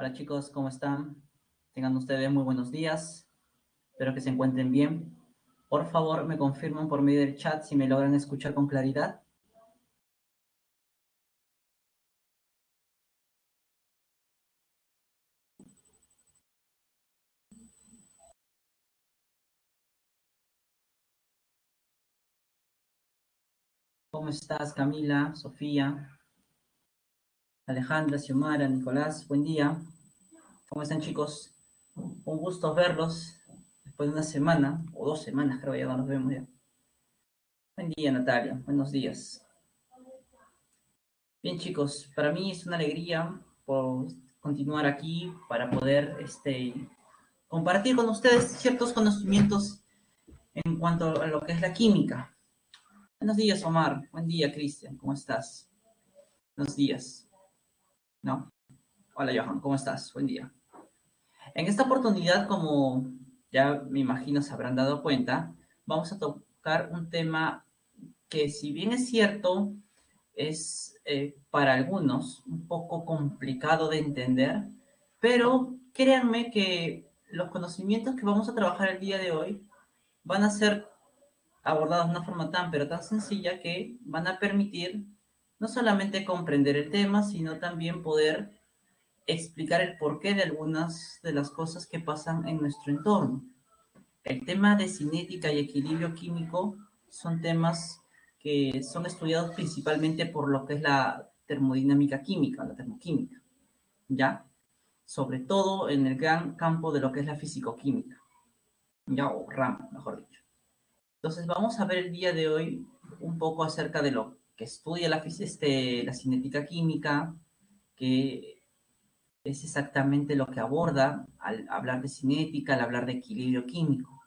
Hola chicos, ¿cómo están? Tengan ustedes muy buenos días. Espero que se encuentren bien. Por favor, me confirman por medio del chat si me logran escuchar con claridad. ¿Cómo estás, Camila, Sofía, Alejandra, Xiomara, Nicolás? Buen día. ¿Cómo están, chicos? Un gusto verlos después de una semana, o 2 semanas creo ya no nos vemos ya. Buen día, Natalia. Buenos días. Bien, chicos, para mí es una alegría por continuar aquí para poder compartir con ustedes ciertos conocimientos en cuanto a lo que es la química. Buenos días, Omar. Buen día, Cristian. ¿Cómo estás? Buenos días. ¿No? Hola, Johan. ¿Cómo estás? Buen día. En esta oportunidad, como ya me imagino se habrán dado cuenta, vamos a tocar un tema que, si bien es cierto, es para algunos un poco complicado de entender, pero créanme que los conocimientos que vamos a trabajar el día de hoy van a ser abordados de una forma tan, pero tan sencilla que van a permitir no solamente comprender el tema, sino también poder explicar el porqué de algunas de las cosas que pasan en nuestro entorno. El tema de cinética y equilibrio químico son temas que son estudiados principalmente por lo que es la termodinámica química, la termoquímica, ¿ya? Sobre todo en el gran campo de lo que es la fisicoquímica, ¿ya? O rama, mejor dicho. Entonces vamos a ver el día de hoy un poco acerca de lo que estudia la cinética química, que es exactamente lo que aborda al hablar de cinética, al hablar de equilibrio químico.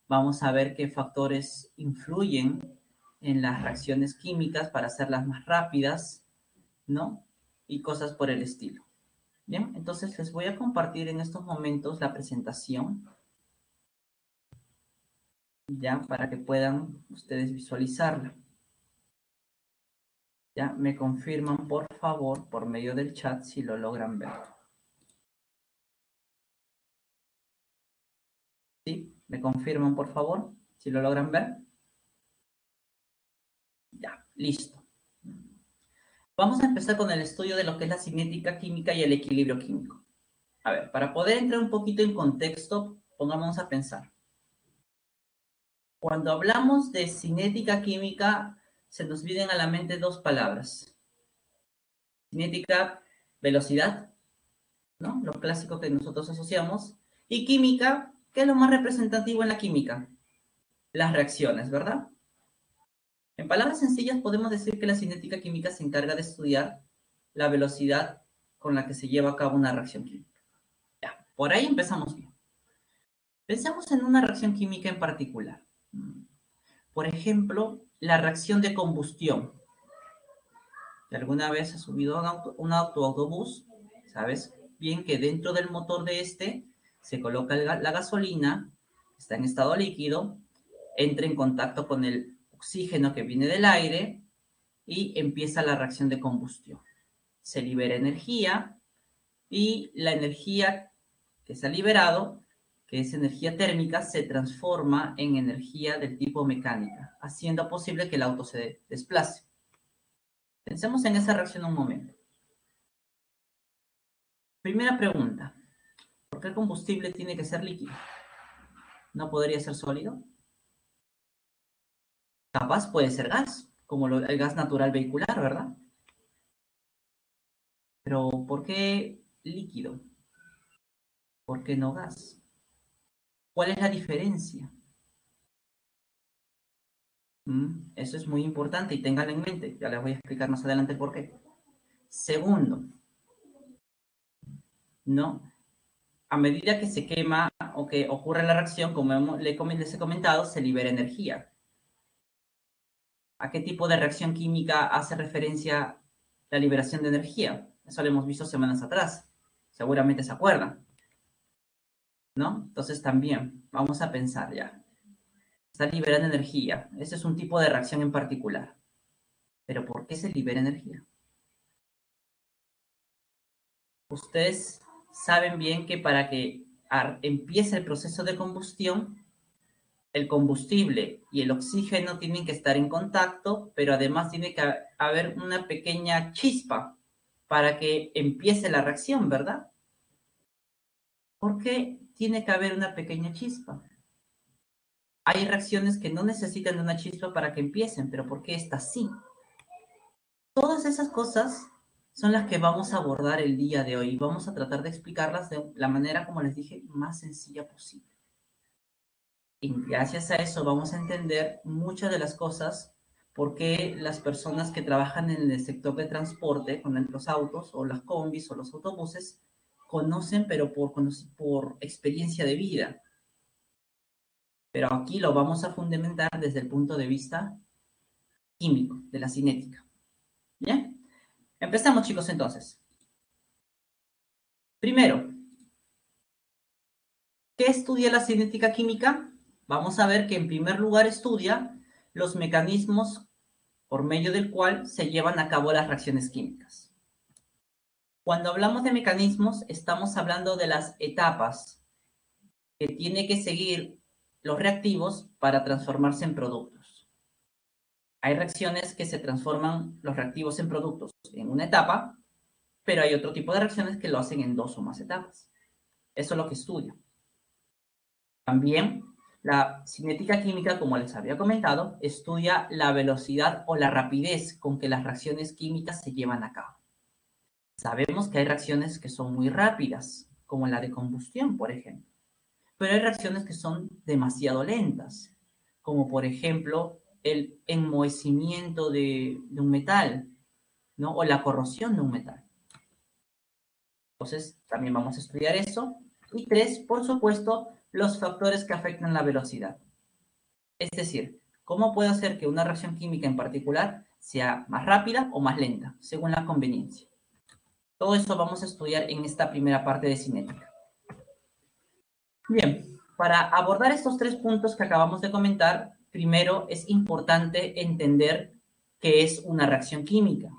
Vamos a ver qué factores influyen en las reacciones químicas para hacerlas más rápidas, ¿no? Y cosas por el estilo. Bien, entonces les voy a compartir en estos momentos la presentación, ya, para que puedan ustedes visualizarla. Ya, me confirman, por favor, por medio del chat, si lo logran ver. ¿Sí? ¿Me confirman, por favor, si lo logran ver? Ya, listo. Vamos a empezar con el estudio de lo que es la cinética química y el equilibrio químico. A ver, para poder entrar un poquito en contexto, pongámonos a pensar. Cuando hablamos de cinética química, se nos vienen a la mente dos palabras. Cinética, velocidad, ¿no? Lo clásico que nosotros asociamos. Y química, ¿qué es lo más representativo en la química? Las reacciones, ¿verdad? En palabras sencillas podemos decir que la cinética química se encarga de estudiar la velocidad con la que se lleva a cabo una reacción química. Ya, por ahí empezamos bien. Pensemos en una reacción química en particular. Por ejemplo, la reacción de combustión. ¿Alguna vez has subido a un autobús? Sabes bien que dentro del motor de este se coloca la gasolina, está en estado líquido, entra en contacto con el oxígeno que viene del aire y empieza la reacción de combustión. Se libera energía y la energía que se ha liberado, que es energía térmica, se transforma en energía del tipo mecánica, haciendo posible que el auto se desplace. Pensemos en esa reacción un momento. Primera pregunta, ¿por qué el combustible tiene que ser líquido? ¿No podría ser sólido? Capaz puede ser gas, como el gas natural vehicular, ¿verdad? Pero ¿por qué líquido? ¿Por qué no gas? ¿Cuál es la diferencia? Eso es muy importante y ténganlo en mente. Ya les voy a explicar más adelante por qué. Segundo, ¿no? A medida que se quema o que ocurre la reacción, como les he comentado, se libera energía. ¿A qué tipo de reacción química hace referencia la liberación de energía? Eso lo hemos visto semanas atrás. Seguramente se acuerdan, ¿no? Entonces también, vamos a pensar ya. Está liberando energía. Ese es un tipo de reacción en particular. Pero ¿por qué se libera energía? Ustedes saben bien que para que empiece el proceso de combustión, el combustible y el oxígeno tienen que estar en contacto, pero además tiene que haber una pequeña chispa para que empiece la reacción, ¿verdad? ¿Por qué tiene que haber una pequeña chispa? Hay reacciones que no necesitan de una chispa para que empiecen, pero ¿por qué esta sí? Todas esas cosas son las que vamos a abordar el día de hoy. Vamos a tratar de explicarlas de la manera, como les dije, más sencilla posible. Y gracias a eso vamos a entender muchas de las cosas, por qué las personas que trabajan en el sector de transporte, con los autos o las combis o los autobuses, conocen, pero por experiencia de vida. Pero aquí lo vamos a fundamentar desde el punto de vista químico, de la cinética. ¿Bien? Empezamos, chicos, entonces. Primero, ¿qué estudia la cinética química? Vamos a ver que en primer lugar estudia los mecanismos por medio del cual se llevan a cabo las reacciones químicas. Cuando hablamos de mecanismos, estamos hablando de las etapas que tiene que seguir los reactivos para transformarse en productos. Hay reacciones que se transforman los reactivos en productos en una etapa, pero hay otro tipo de reacciones que lo hacen en 2 o más etapas. Eso es lo que estudia. También la cinética química, como les había comentado, estudia la velocidad o la rapidez con que las reacciones químicas se llevan a cabo. Sabemos que hay reacciones que son muy rápidas, como la de combustión, por ejemplo. Pero hay reacciones que son demasiado lentas, como por ejemplo el enmohecimiento de un metal, ¿no? O la corrosión de un metal. Entonces, también vamos a estudiar eso. Y 3, por supuesto, los factores que afectan la velocidad. Es decir, cómo puede hacer que una reacción química en particular sea más rápida o más lenta, según la conveniencia. Todo eso vamos a estudiar en esta primera parte de cinética. Bien, para abordar estos 3 puntos que acabamos de comentar, primero es importante entender qué es una reacción química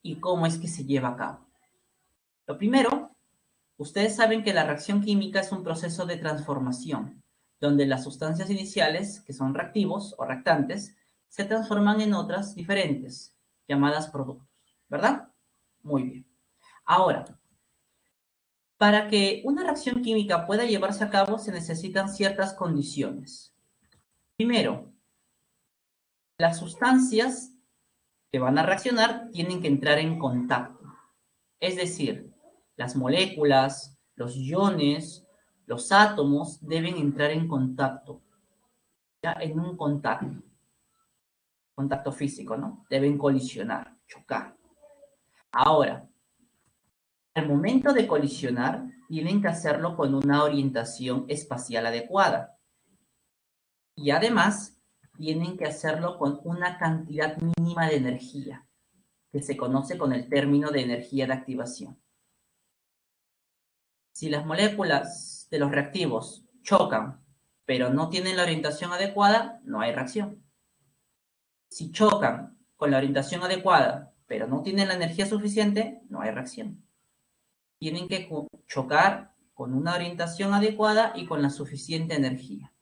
y cómo es que se lleva a cabo. Lo primero, ustedes saben que la reacción química es un proceso de transformación, donde las sustancias iniciales, que son reactivos o reactantes, se transforman en otras diferentes, llamadas productos, ¿verdad? Muy bien. Ahora, para que una reacción química pueda llevarse a cabo se necesitan ciertas condiciones. Primero, las sustancias que van a reaccionar tienen que entrar en contacto. Es decir, las moléculas, los iones, los átomos deben entrar en contacto. Ya en un contacto físico, ¿no? Deben colisionar, chocar. Ahora, al momento de colisionar, tienen que hacerlo con una orientación espacial adecuada. Y además, tienen que hacerlo con una cantidad mínima de energía, que se conoce con el término de energía de activación. Si las moléculas de los reactivos chocan, pero no tienen la orientación adecuada, no hay reacción. Si chocan con la orientación adecuada, pero no tienen la energía suficiente, no hay reacción. Tienen que chocar con una orientación adecuada y con la suficiente energía.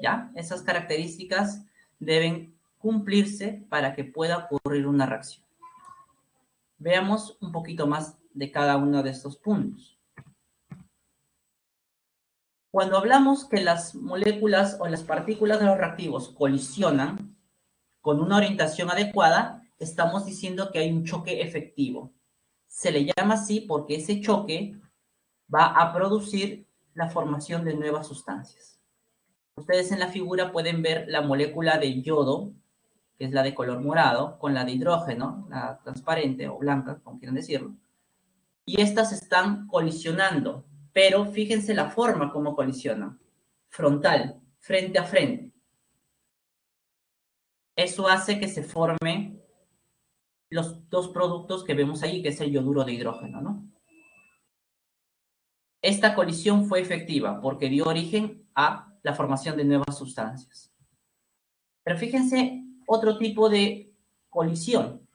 ¿Ya? Esas características deben cumplirse para que pueda ocurrir una reacción. Veamos un poquito más de cada uno de estos puntos. Cuando hablamos que las moléculas o las partículas de los reactivos colisionan con una orientación adecuada, estamos diciendo que hay un choque efectivo. Se le llama así porque ese choque va a producir la formación de nuevas sustancias. Ustedes en la figura pueden ver la molécula de yodo, que es la de color morado, con la de hidrógeno, la transparente o blanca, como quieran decirlo. Y estas están colisionando, pero fíjense la forma como colisionan. Frontal, frente a frente. Eso hace que se formen los 2 productos que vemos ahí, que es el yoduro de hidrógeno, ¿no? Esta colisión fue efectiva porque dio origen a la formación de nuevas sustancias. Pero fíjense otro tipo de colisión.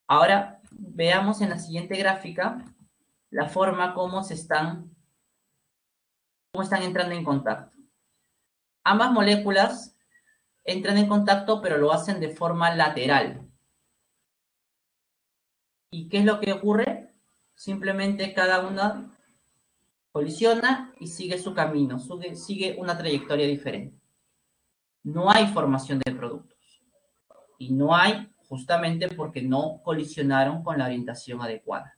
Ahora veamos en la siguiente gráfica la forma como están entrando en contacto. Ambas moléculas entran en contacto, pero lo hacen de forma lateral. ¿Y qué es lo que ocurre? Simplemente cada una colisiona y sigue su camino, sigue una trayectoria diferente. No hay formación de productos. Y no hay justamente porque no colisionaron con la orientación adecuada.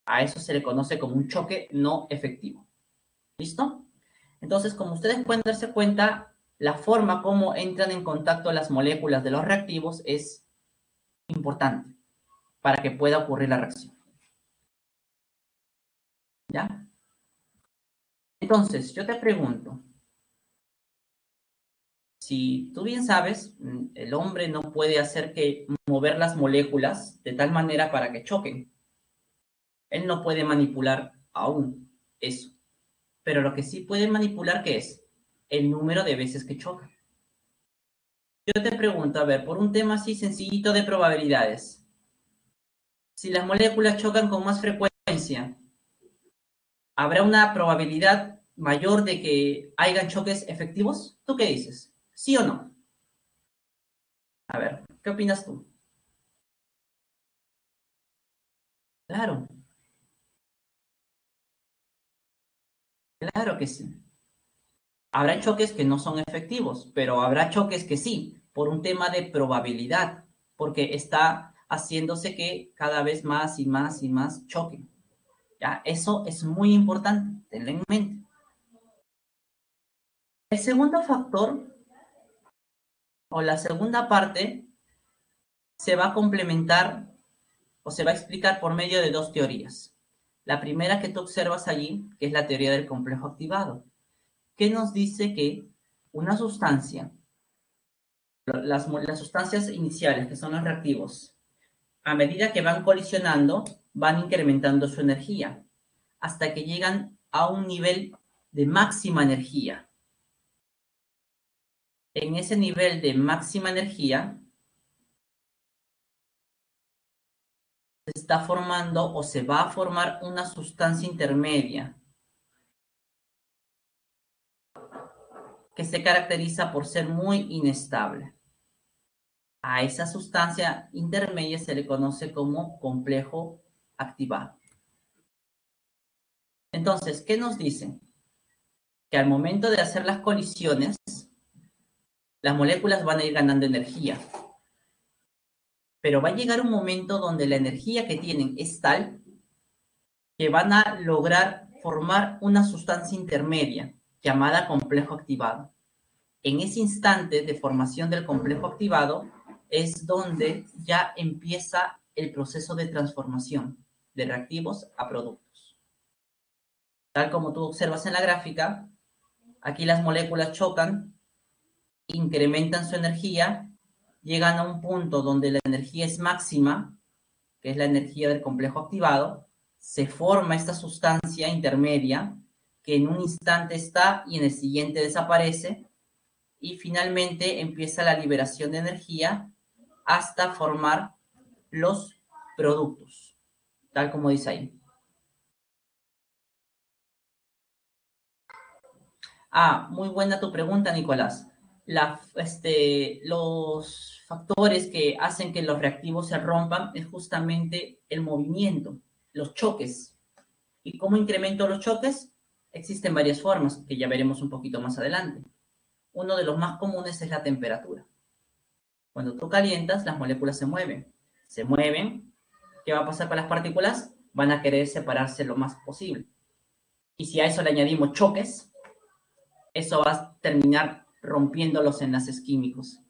A eso se le conoce como un choque no efectivo. ¿Listo? Entonces, como ustedes pueden darse cuenta, la forma como entran en contacto las moléculas de los reactivos es importante para que pueda ocurrir la reacción. ¿Ya? Entonces, yo te pregunto, si tú bien sabes, el hombre no puede hacer que mover las moléculas de tal manera para que choquen. Él no puede manipular aún eso. Pero lo que sí puede manipular, ¿qué es? El número de veces que chocan. Yo te pregunto, a ver, por un tema así sencillito de probabilidades. Si las moléculas chocan con más frecuencia, ¿habrá una probabilidad mayor de que hayan choques efectivos? ¿Tú qué dices? ¿Sí o no? A ver, ¿qué opinas tú? Claro, claro que sí. Habrá choques que no son efectivos, pero habrá choques que sí, por un tema de probabilidad, porque está haciéndose que cada vez más y más y más choquen. ¿Ya? Eso es muy importante, tenlo en mente. El segundo factor, o la segunda parte, se va a complementar o se va a explicar por medio de dos teorías. La primera que tú observas allí, que es la teoría del complejo activado, que nos dice que una sustancia, las sustancias iniciales, que son los reactivos, a medida que van colisionando, van incrementando su energía, hasta que llegan a un nivel de máxima energía. En ese nivel de máxima energía, se está formando o se va a formar una sustancia intermedia que se caracteriza por ser muy inestable. A esa sustancia intermedia se le conoce como complejo activado. Entonces, ¿qué nos dicen? Que al momento de hacer las colisiones, las moléculas van a ir ganando energía. Pero va a llegar un momento donde la energía que tienen es tal que van a lograr formar una sustancia intermedia llamada complejo activado. En ese instante de formación del complejo activado es donde ya empieza el proceso de transformación de reactivos a productos. Tal como tú observas en la gráfica, aquí las moléculas chocan, incrementan su energía, llegan a un punto donde la energía es máxima, que es la energía del complejo activado, se forma esta sustancia intermedia que en un instante está y en el siguiente desaparece, y finalmente empieza la liberación de energía hasta formar los productos, tal como dice ahí. Ah, muy buena tu pregunta, Nicolás. Los factores que hacen que los reactivos se rompan es justamente el movimiento, los choques. ¿Y cómo incremento los choques? Existen varias formas que ya veremos un poquito más adelante. Uno de los más comunes es la temperatura. Cuando tú calientas, las moléculas se mueven. Se mueven. ¿Qué va a pasar con las partículas? Van a querer separarse lo más posible. Y si a eso le añadimos choques, eso va a terminar rompiendo los enlaces químicos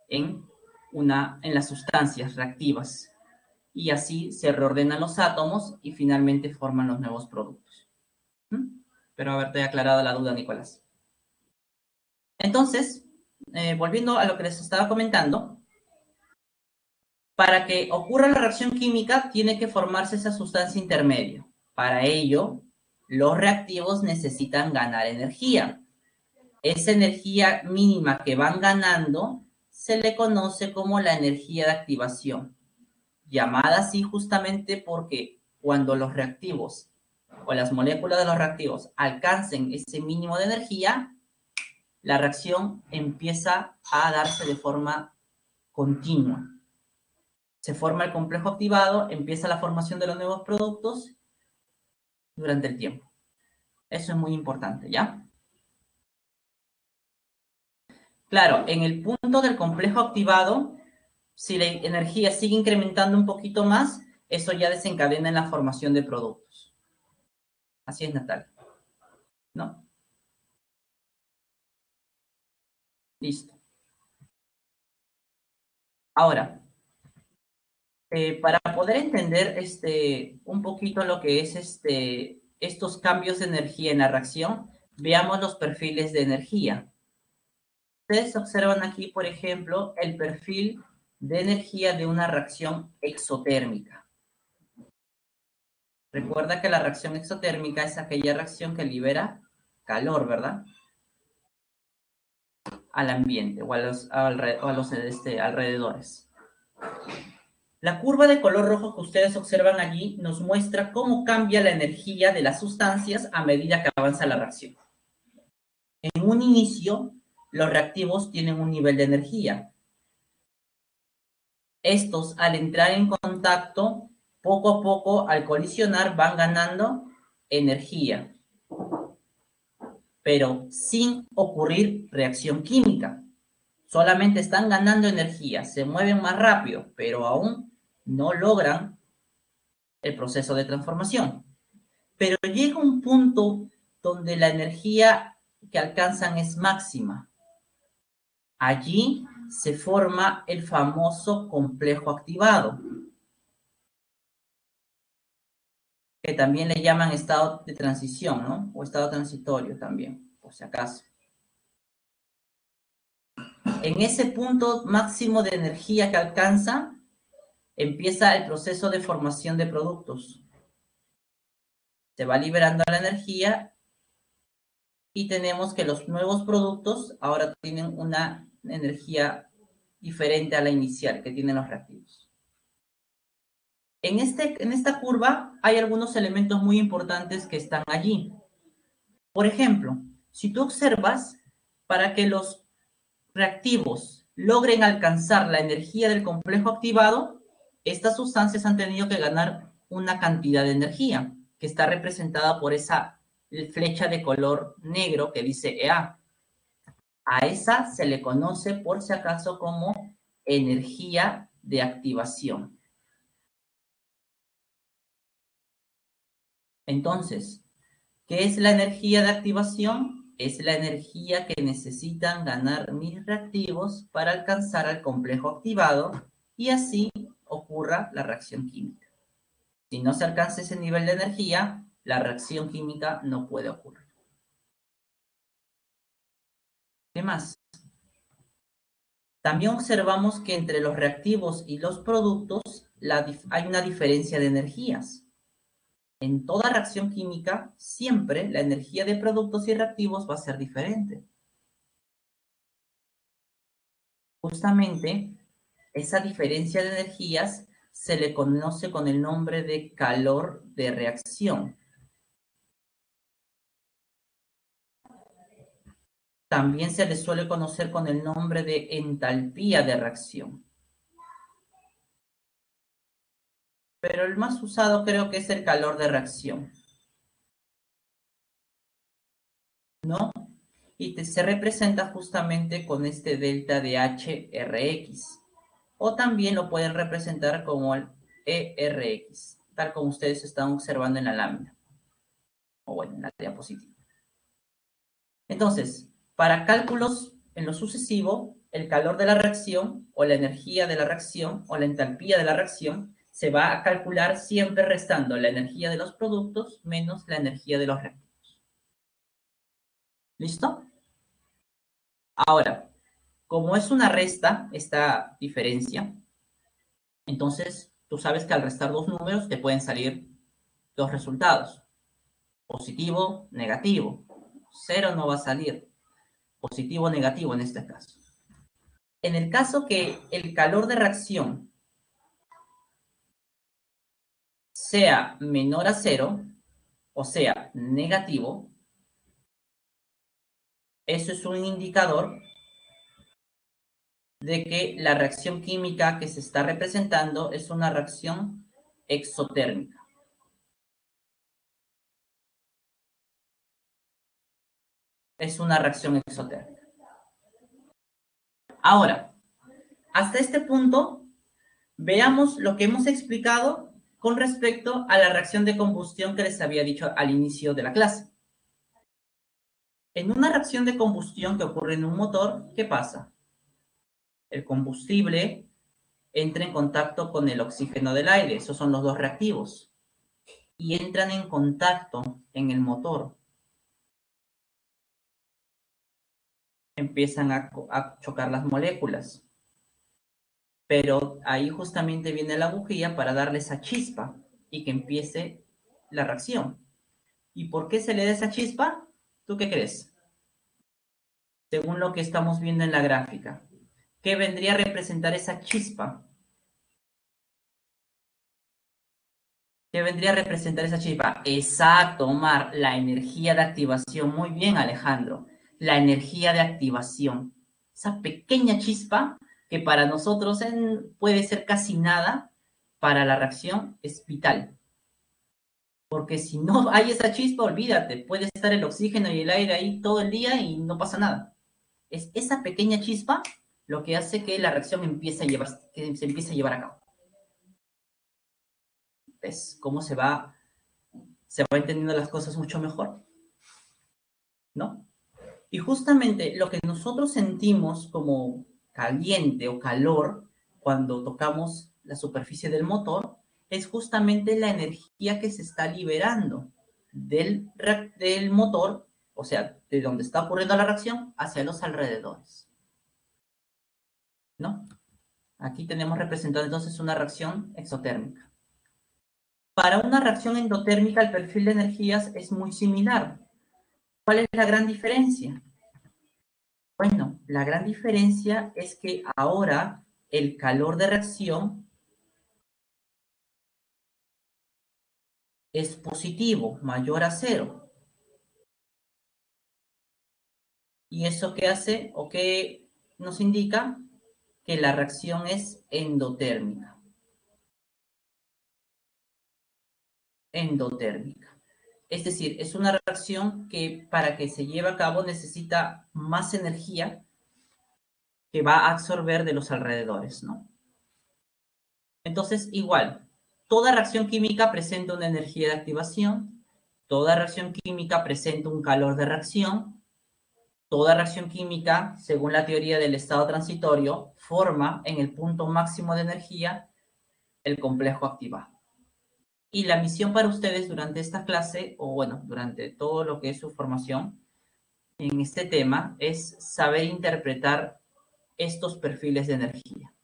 en las sustancias reactivas. Y así se reordenan los átomos y finalmente forman los nuevos productos. Pero haberte aclarado la duda, Nicolás. Entonces, volviendo a lo que les estaba comentando, para que ocurra la reacción química tiene que formarse esa sustancia intermedia. Para ello, los reactivos necesitan ganar energía. Esa energía mínima que van ganando se le conoce como la energía de activación, llamada así justamente porque cuando los reactivos o las moléculas de los reactivos alcancen ese mínimo de energía, la reacción empieza a darse de forma continua. Se forma el complejo activado, empieza la formación de los nuevos productos durante el tiempo. Eso es muy importante, ¿ya? Claro, en el punto del complejo activado, si la energía sigue incrementando un poquito más, eso ya desencadena en la formación de productos. Así es, Natalia. ¿No? Listo. Ahora, para poder entender un poquito lo que es estos cambios de energía en la reacción, veamos los perfiles de energía. Ustedes observan aquí, por ejemplo, el perfil de energía de una reacción exotérmica. Recuerda que la reacción exotérmica es aquella reacción que libera calor, ¿verdad? Al ambiente o a los alrededores. La curva de color rojo que ustedes observan allí nos muestra cómo cambia la energía de las sustancias a medida que avanza la reacción. En un inicio, los reactivos tienen un nivel de energía. Estos, al entrar en contacto, poco a poco, al colisionar, van ganando energía, pero sin ocurrir reacción química. Solamente están ganando energía, se mueven más rápido, pero aún no logran el proceso de transformación. Pero llega un punto donde la energía que alcanzan es máxima. Allí se forma el famoso complejo activado, que también le llaman estado de transición, ¿no? O estado transitorio también, por si acaso. En ese punto máximo de energía que alcanza, empieza el proceso de formación de productos. Se va liberando la energía y tenemos que los nuevos productos ahora tienen una energía diferente a la inicial que tienen los reactivos. En esta curva hay algunos elementos muy importantes que están allí. Por ejemplo, si tú observas, para que los reactivos logren alcanzar la energía del complejo activado, estas sustancias han tenido que ganar una cantidad de energía, que está representada por esa flecha de color negro que dice EA. A esa se le conoce, por si acaso, como energía de activación. Entonces, ¿qué es la energía de activación? Es la energía que necesitan ganar mis reactivos para alcanzar al complejo activado y así ocurra la reacción química. Si no se alcanza ese nivel de energía, la reacción química no puede ocurrir. ¿Qué más? También observamos que entre los reactivos y los productos hay una diferencia de energías. En toda reacción química, siempre la energía de productos y reactivos va a ser diferente. Justamente, esa diferencia de energías se le conoce con el nombre de calor de reacción. También se le suele conocer con el nombre de entalpía de reacción. Pero el más usado creo que es el calor de reacción, ¿no? Y se representa justamente con este delta de HRX. O también lo pueden representar como el ERX, tal como ustedes están observando en la lámina. O bueno, en la diapositiva. Entonces, para cálculos en lo sucesivo, el calor de la reacción o la energía de la reacción o la entalpía de la reacción se va a calcular siempre restando la energía de los productos menos la energía de los reactivos. ¿Listo? Ahora, como es una resta, esta diferencia, entonces tú sabes que al restar dos números te pueden salir dos resultados. Positivo, negativo. Cero no va a salir. Positivo, negativo en este caso. En el caso que el calor de reacción sea menor a 0, o sea, negativo, eso es un indicador de que la reacción química que se está representando es una reacción exotérmica. Es una reacción exotérmica. Ahora, hasta este punto, veamos lo que hemos explicado con respecto a la reacción de combustión que les había dicho al inicio de la clase. En una reacción de combustión que ocurre en un motor, ¿qué pasa? El combustible entra en contacto con el oxígeno del aire, esos son los dos reactivos, y entran en contacto en el motor. Empiezan a chocar las moléculas. Pero ahí justamente viene la bujía para darle esa chispa y que empiece la reacción. ¿Y por qué se le da esa chispa? ¿Tú qué crees? Según lo que estamos viendo en la gráfica. ¿Qué vendría a representar esa chispa? ¿Qué vendría a representar esa chispa? Exacto, Omar, la energía de activación. Muy bien, Alejandro. La energía de activación. Esa pequeña chispa que para nosotros puede ser casi nada, para la reacción es vital. Porque si no hay esa chispa, olvídate, puede estar el oxígeno y el aire ahí todo el día y no pasa nada. Es esa pequeña chispa lo que hace que la reacción que se empiece a llevar a cabo. ¿Ves cómo se va entendiendo las cosas mucho mejor? ¿No? Y justamente lo que nosotros sentimos como caliente o calor cuando tocamos la superficie del motor es justamente la energía que se está liberando del motor, o sea, de donde está ocurriendo la reacción, hacia los alrededores. ¿No? Aquí tenemos representado entonces una reacción exotérmica. Para una reacción endotérmica, el perfil de energías es muy similar. ¿Cuál es la gran diferencia? Bueno, la gran diferencia es que ahora el calor de reacción es positivo, mayor a 0. ¿Y eso qué hace o qué nos indica? Que la reacción es endotérmica. Endotérmica. Es decir, es una reacción que para que se lleve a cabo necesita más energía que va a absorber de los alrededores, ¿no? Entonces, igual, toda reacción química presenta una energía de activación, toda reacción química presenta un calor de reacción, toda reacción química, según la teoría del estado transitorio, forma en el punto máximo de energía el complejo activado. Y la misión para ustedes durante esta clase, o bueno, durante todo lo que es su formación en este tema, es saber interpretar estos perfiles de energía.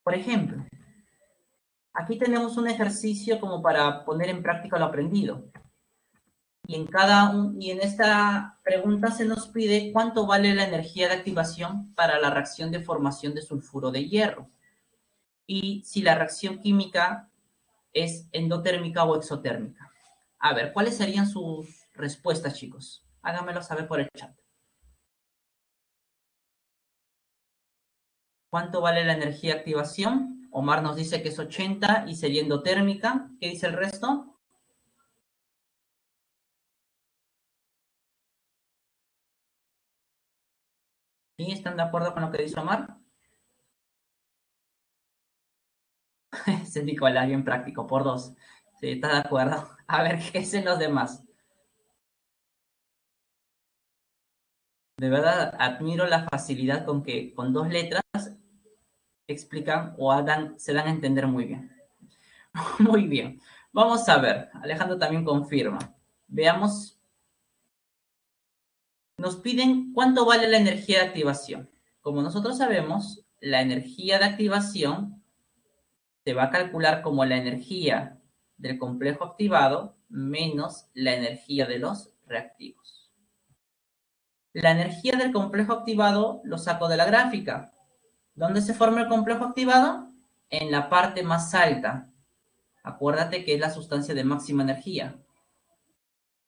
Por ejemplo, aquí tenemos un ejercicio como para poner en práctica lo aprendido. Y en esta pregunta se nos pide cuánto vale la energía de activación para la reacción de formación de sulfuro de hierro. Y si la reacción química es endotérmica o exotérmica. A ver, ¿cuáles serían sus respuestas, chicos? Háganmelo saber por el chat. ¿Cuánto vale la energía de activación? Omar nos dice que es 80 y sería endotérmica. ¿Qué dice el resto? ¿Sí? ¿Están de acuerdo con lo que dice Omar? Ese es Nicolás, bien práctico, por 2. Sí, está de acuerdo. A ver, ¿qué dicen los demás? De verdad, admiro la facilidad con que con 2 letras explican o se dan a entender muy bien. Muy bien. Vamos a ver. Alejandro también confirma. Veamos. Nos piden cuánto vale la energía de activación. Como nosotros sabemos, la energía de activación se va a calcular como la energía del complejo activado menos la energía de los reactivos. La energía del complejo activado lo saco de la gráfica. ¿Dónde se forma el complejo activado? en la parte más alta, acuérdate que es la sustancia de máxima energía.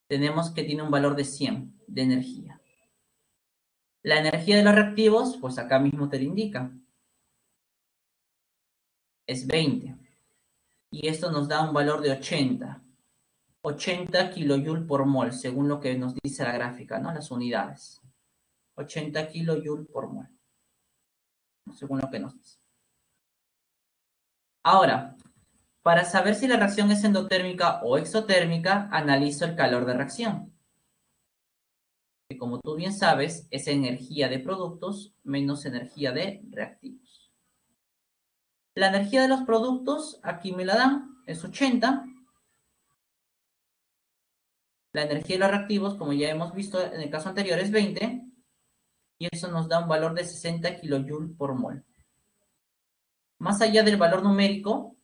Tenemos que tiene un valor de 100 de energía. La energía de los reactivos, pues acá mismo te lo indica. Es 20. Y esto nos da un valor de 80. 80 kilojoule por mol, según lo que nos dice la gráfica, ¿no? Las unidades. 80 kilojoule por mol, según lo que nos dice. Ahora, para saber si la reacción es endotérmica o exotérmica, analizo el calor de reacción. Que como tú bien sabes, es energía de productos menos energía de reactivos. La energía de los productos, aquí me la dan, es 80. La energía de los reactivos, como ya hemos visto en el caso anterior, es 20. Y eso nos da un valor de 60 kilojoule por mol. Más allá del valor numérico,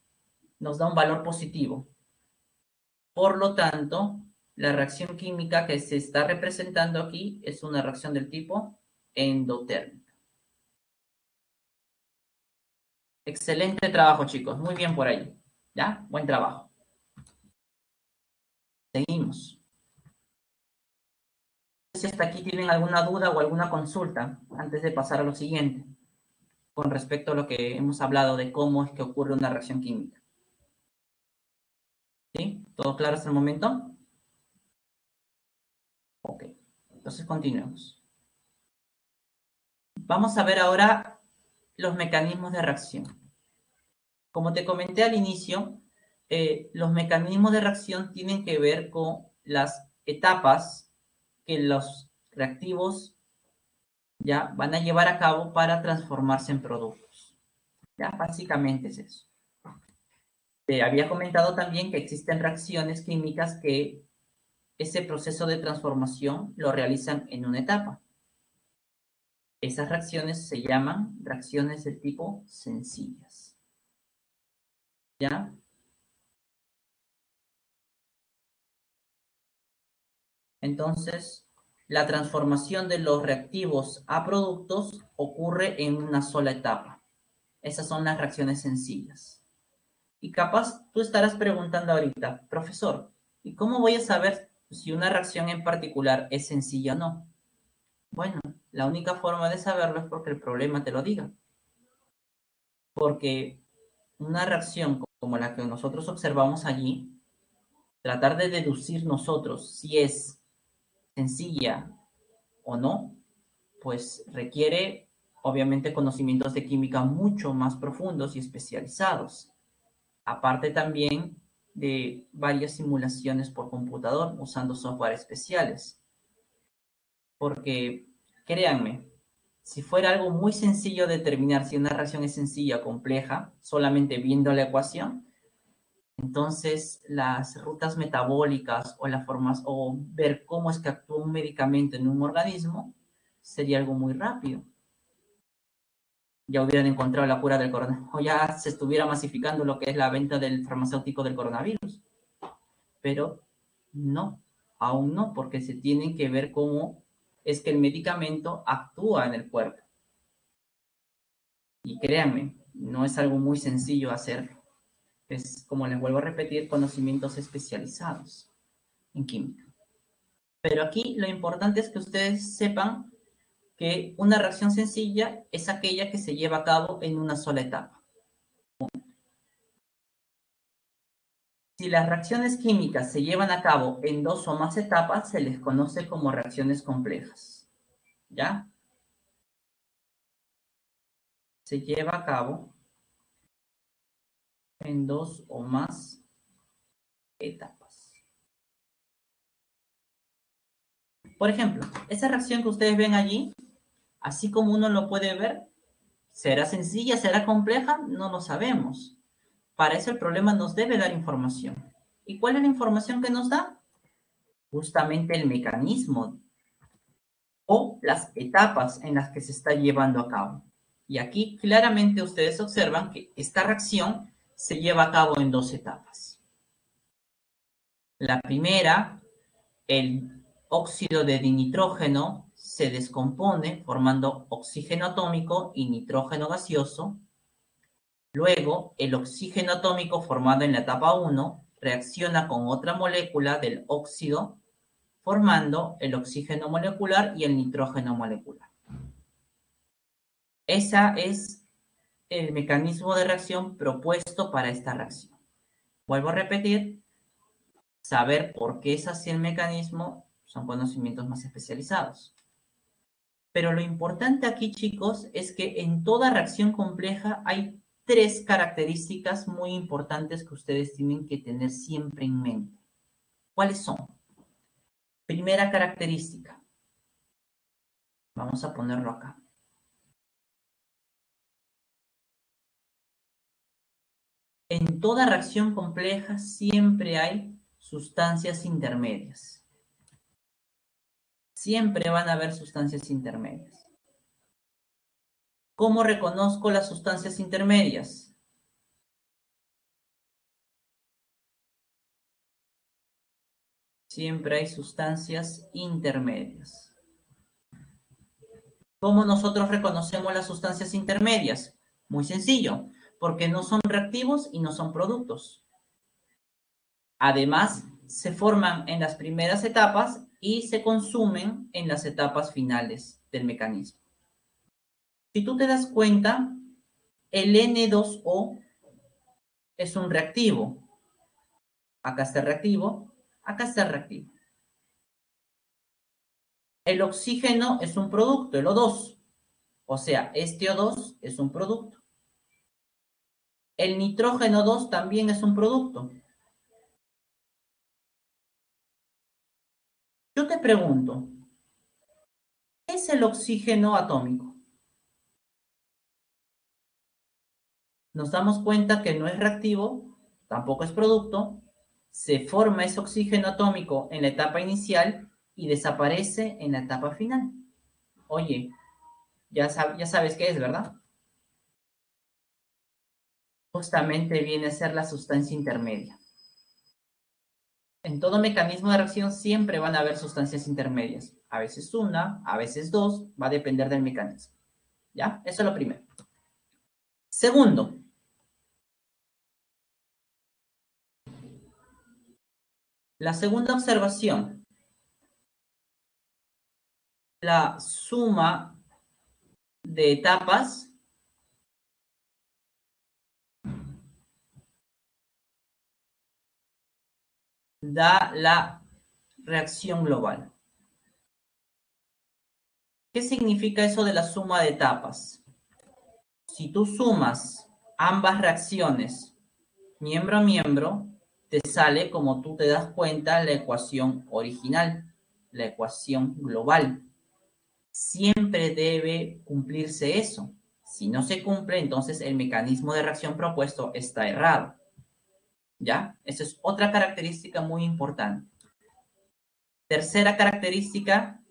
nos da un valor positivo. Por lo tanto, la reacción química que se está representando aquí es una reacción del tipo endotérmica. Excelente trabajo, chicos. Muy bien por ahí. ¿Ya? Buen trabajo. Seguimos. No sé si hasta aquí tienen alguna duda o alguna consulta antes de pasar a lo siguiente, con respecto a lo que hemos hablado de cómo es que ocurre una reacción química. ¿Sí? ¿Todo claro hasta el momento? Ok. Entonces continuemos. Vamos a ver ahora los mecanismos de reacción. Como te comenté al inicio, los mecanismos de reacción tienen que ver con las etapas que los reactivos ya van a llevar a cabo para transformarse en productos. Ya, básicamente es eso. Te había comentado también que existen reacciones químicas que ese proceso de transformación lo realizan en una etapa. Esas reacciones se llaman reacciones de tipo sencillas. ¿Ya? Entonces, la transformación de los reactivos a productos ocurre en una sola etapa. Esas son las reacciones sencillas. Y capaz tú estarás preguntando ahorita, profesor, ¿y cómo voy a saber si una reacción en particular es sencilla o no? Bueno, la única forma de saberlo es porque el problema te lo diga. Porque una reacción como la que nosotros observamos allí, tratar de deducir nosotros si es sencilla o no, pues requiere obviamente conocimientos de química mucho más profundos y especializados. Aparte también de varias simulaciones por computador usando software especiales. Porque, créanme, si fuera algo muy sencillo determinar si una reacción es sencilla o compleja, solamente viendo la ecuación, entonces las rutas metabólicas o las formas o ver cómo es que actúa un medicamento en un organismo sería algo muy rápido. Ya hubieran encontrado la cura del coronavirus, o ya se estuviera masificando lo que es la venta del farmacéutico del coronavirus. Pero no, aún no, porque se tiene que ver cómo es que el medicamento actúa en el cuerpo. Y créanme, no es algo muy sencillo hacerlo. Es, como les vuelvo a repetir, conocimientos especializados en química. Pero aquí lo importante es que ustedes sepan que una reacción sencilla es aquella que se lleva a cabo en una sola etapa. Si las reacciones químicas se llevan a cabo en dos o más etapas, se les conoce como reacciones complejas. ¿Ya? Se lleva a cabo en dos o más etapas. Por ejemplo, esa reacción que ustedes ven allí, así como uno lo puede ver, ¿será sencilla, será compleja? No lo sabemos. Para eso el problema nos debe dar información. ¿Y cuál es la información que nos da? Justamente el mecanismo o las etapas en las que se está llevando a cabo. Y aquí claramente ustedes observan que esta reacción se lleva a cabo en dos etapas. La primera, el óxido de dinitrógeno se descompone formando oxígeno atómico y nitrógeno gaseoso Luego, el oxígeno atómico formado en la etapa 1 reacciona con otra molécula del óxido, formando el oxígeno molecular y el nitrógeno molecular. Ese es el mecanismo de reacción propuesto para esta reacción. Vuelvo a repetir, saber por qué es así el mecanismo son conocimientos más especializados. Pero lo importante aquí, chicos, es que en toda reacción compleja hay tres características muy importantes que ustedes tienen que tener siempre en mente. ¿Cuáles son? Primera característica. Vamos a ponerlo acá. En toda reacción compleja siempre hay sustancias intermedias. Siempre van a haber sustancias intermedias. ¿Cómo reconozco las sustancias intermedias? Siempre hay sustancias intermedias. ¿Cómo nosotros reconocemos las sustancias intermedias? Muy sencillo, porque no son reactivos y no son productos. Además, se forman en las primeras etapas y se consumen en las etapas finales del mecanismo. Si tú te das cuenta, el N2O es un reactivo. Acá está el reactivo, acá está el reactivo. El oxígeno es un producto, el O2. O sea, este O2 es un producto. El nitrógeno 2 también es un producto. Yo te pregunto, ¿qué es el oxígeno atómico? Nos damos cuenta que no es reactivo, tampoco es producto, se forma ese oxígeno atómico en la etapa inicial y desaparece en la etapa final. Oye, ya sabes qué es, ¿verdad? Justamente viene a ser la sustancia intermedia. En todo mecanismo de reacción siempre van a haber sustancias intermedias. A veces una, a veces dos, va a depender del mecanismo. ¿Ya? Eso es lo primero. Segundo, la segunda observación. La suma de etapas da la reacción global. ¿Qué significa eso de la suma de etapas? Si tú sumas ambas reacciones miembro a miembro, te sale, como tú te das cuenta, la ecuación original, la ecuación global. Siempre debe cumplirse eso. Si no se cumple, entonces el mecanismo de reacción propuesto está errado. ¿Ya? Esa es otra característica muy importante. Tercera característica,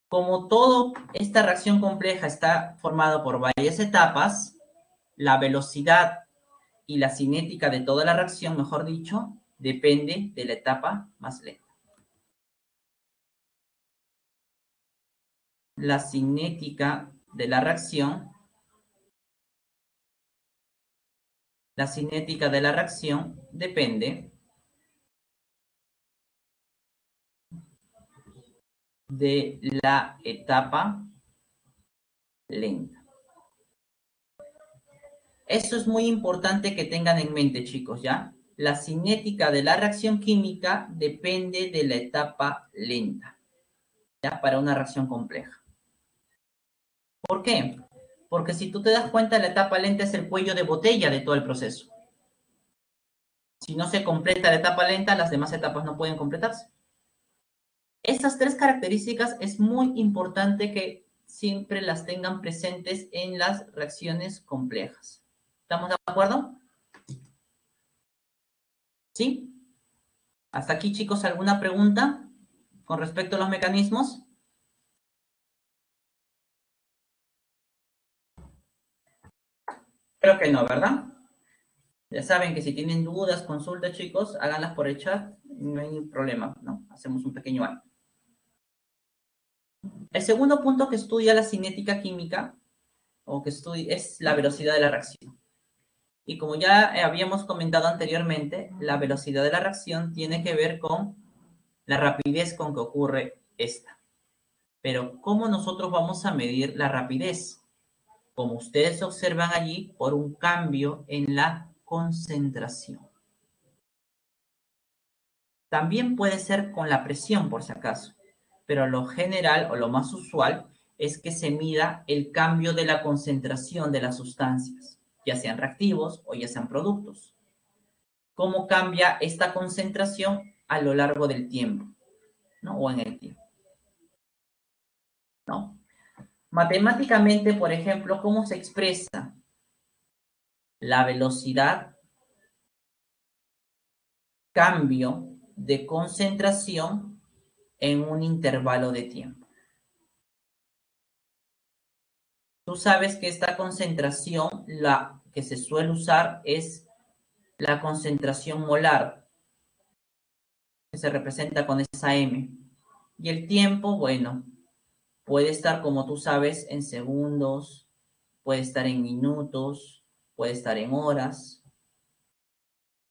como toda esta reacción compleja está formada por varias etapas, la velocidad y la cinética de toda la reacción, mejor dicho, depende de la etapa más lenta. La cinética de la reacción, depende de la etapa lenta. Eso es muy importante que tengan en mente, chicos, ¿ya? La cinética de la reacción química depende de la etapa lenta, ¿ya? Para una reacción compleja. ¿Por qué? Porque si tú te das cuenta, la etapa lenta es el cuello de botella de todo el proceso. Si no se completa la etapa lenta, las demás etapas no pueden completarse. Esas tres características es muy importante que siempre las tengan presentes en las reacciones complejas. ¿Estamos de acuerdo? ¿Sí? Hasta aquí, chicos, ¿alguna pregunta con respecto a los mecanismos? Creo que no, ¿verdad? Ya saben que si tienen dudas, consultas, chicos, háganlas por el chat, no hay problema, ¿no? Hacemos un pequeño algo. El segundo punto que estudia la cinética química, o que estudie es la velocidad de la reacción. Y como ya habíamos comentado anteriormente, la velocidad de la reacción tiene que ver con la rapidez con que ocurre esta. Pero ¿cómo nosotros vamos a medir la rapidez? Como ustedes observan allí, por un cambio en la concentración. También puede ser con la presión, por si acaso, pero lo general o lo más usual es que se mida el cambio de la concentración de las sustancias, ya sean reactivos o ya sean productos. ¿Cómo cambia esta concentración a lo largo del tiempo, ¿no? O en el tiempo, ¿no? Matemáticamente, por ejemplo, ¿cómo se expresa la velocidad, cambio de concentración en un intervalo de tiempo? Tú sabes que esta concentración, la que se suele usar es la concentración molar, que se representa con esa M. Y el tiempo, bueno, puede estar, como tú sabes, en segundos, puede estar en minutos, puede estar en horas,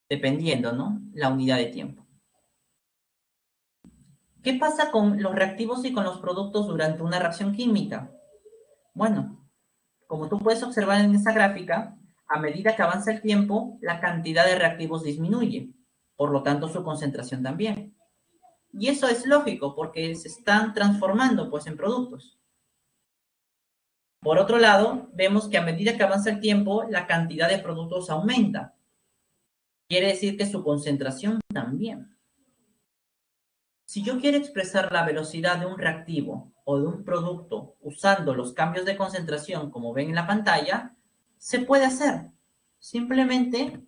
dependiendo, ¿no? La unidad de tiempo. ¿Qué pasa con los reactivos y con los productos durante una reacción química? Bueno, como tú puedes observar en esa gráfica, a medida que avanza el tiempo, la cantidad de reactivos disminuye, por lo tanto su concentración también. Y eso es lógico porque se están transformando pues en productos. Por otro lado, vemos que a medida que avanza el tiempo, la cantidad de productos aumenta. Quiere decir que su concentración también. Si yo quiero expresar la velocidad de un reactivo o de un producto usando los cambios de concentración como ven en la pantalla, se puede hacer. Simplemente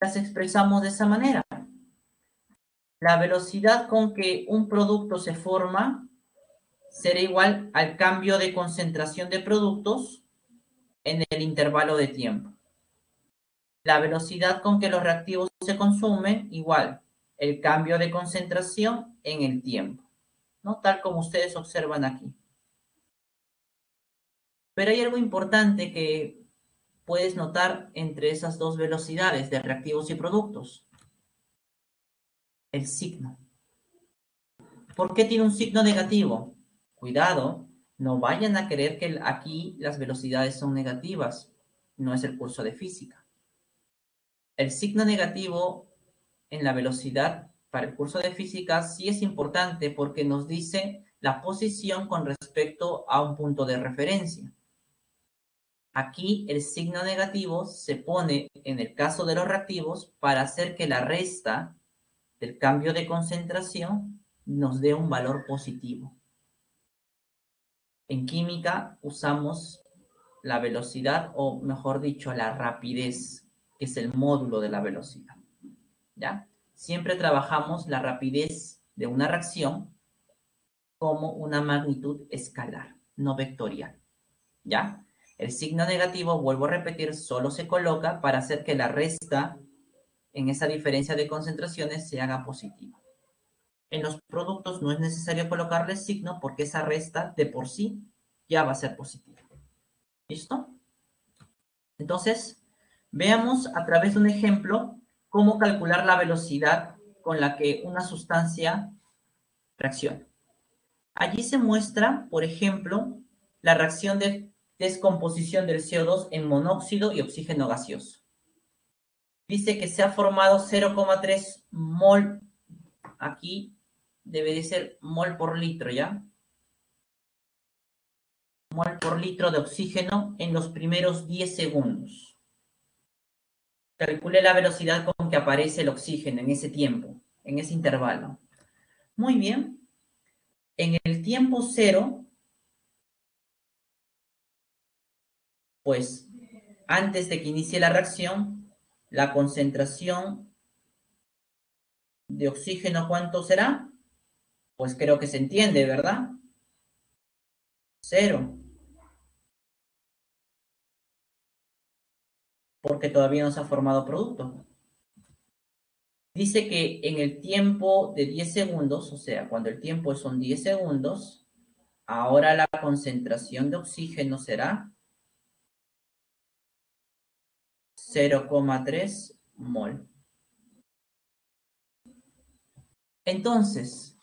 las expresamos de esa manera. La velocidad con que un producto se forma será igual al cambio de concentración de productos en el intervalo de tiempo. La velocidad con que los reactivos se consumen, igual, el cambio de concentración en el tiempo, ¿no? Tal como ustedes observan aquí. Pero hay algo importante que puedes notar entre esas dos velocidades de reactivos y productos. El signo. ¿Por qué tiene un signo negativo? Cuidado, no vayan a creer que aquí las velocidades son negativas. No es el curso de física. El signo negativo en la velocidad para el curso de física sí es importante porque nos dice la posición con respecto a un punto de referencia. Aquí el signo negativo se pone en el caso de los reactivos para hacer que la resta del cambio de concentración nos dé un valor positivo. En química usamos la velocidad, o mejor dicho, la rapidez, que es el módulo de la velocidad. ¿Ya? Siempre trabajamos la rapidez de una reacción como una magnitud escalar, no vectorial. ¿Ya? El signo negativo, vuelvo a repetir, solo se coloca para hacer que la resta en esa diferencia de concentraciones se haga positiva. En los productos no es necesario colocarle signo porque esa resta de por sí ya va a ser positiva. ¿Listo? Entonces, veamos a través de un ejemplo cómo calcular la velocidad con la que una sustancia reacciona. Allí se muestra, por ejemplo, la reacción de descomposición del CO2 en monóxido y oxígeno gaseoso. Dice que se ha formado 0,3 mol, aquí debe de ser mol por litro, ¿ya? Mol por litro de oxígeno en los primeros 10 segundos. Calcule la velocidad con que aparece el oxígeno en ese tiempo, en ese intervalo. Muy bien. En el tiempo cero, pues antes de que inicie la reacción, la concentración de oxígeno, ¿cuánto será? Pues creo que se entiende, ¿verdad? Cero, porque todavía no se ha formado producto. Dice que en el tiempo de 10 segundos, o sea, cuando el tiempo son 10 segundos, Ahora la concentración de oxígeno será 0,3 mol. Entonces,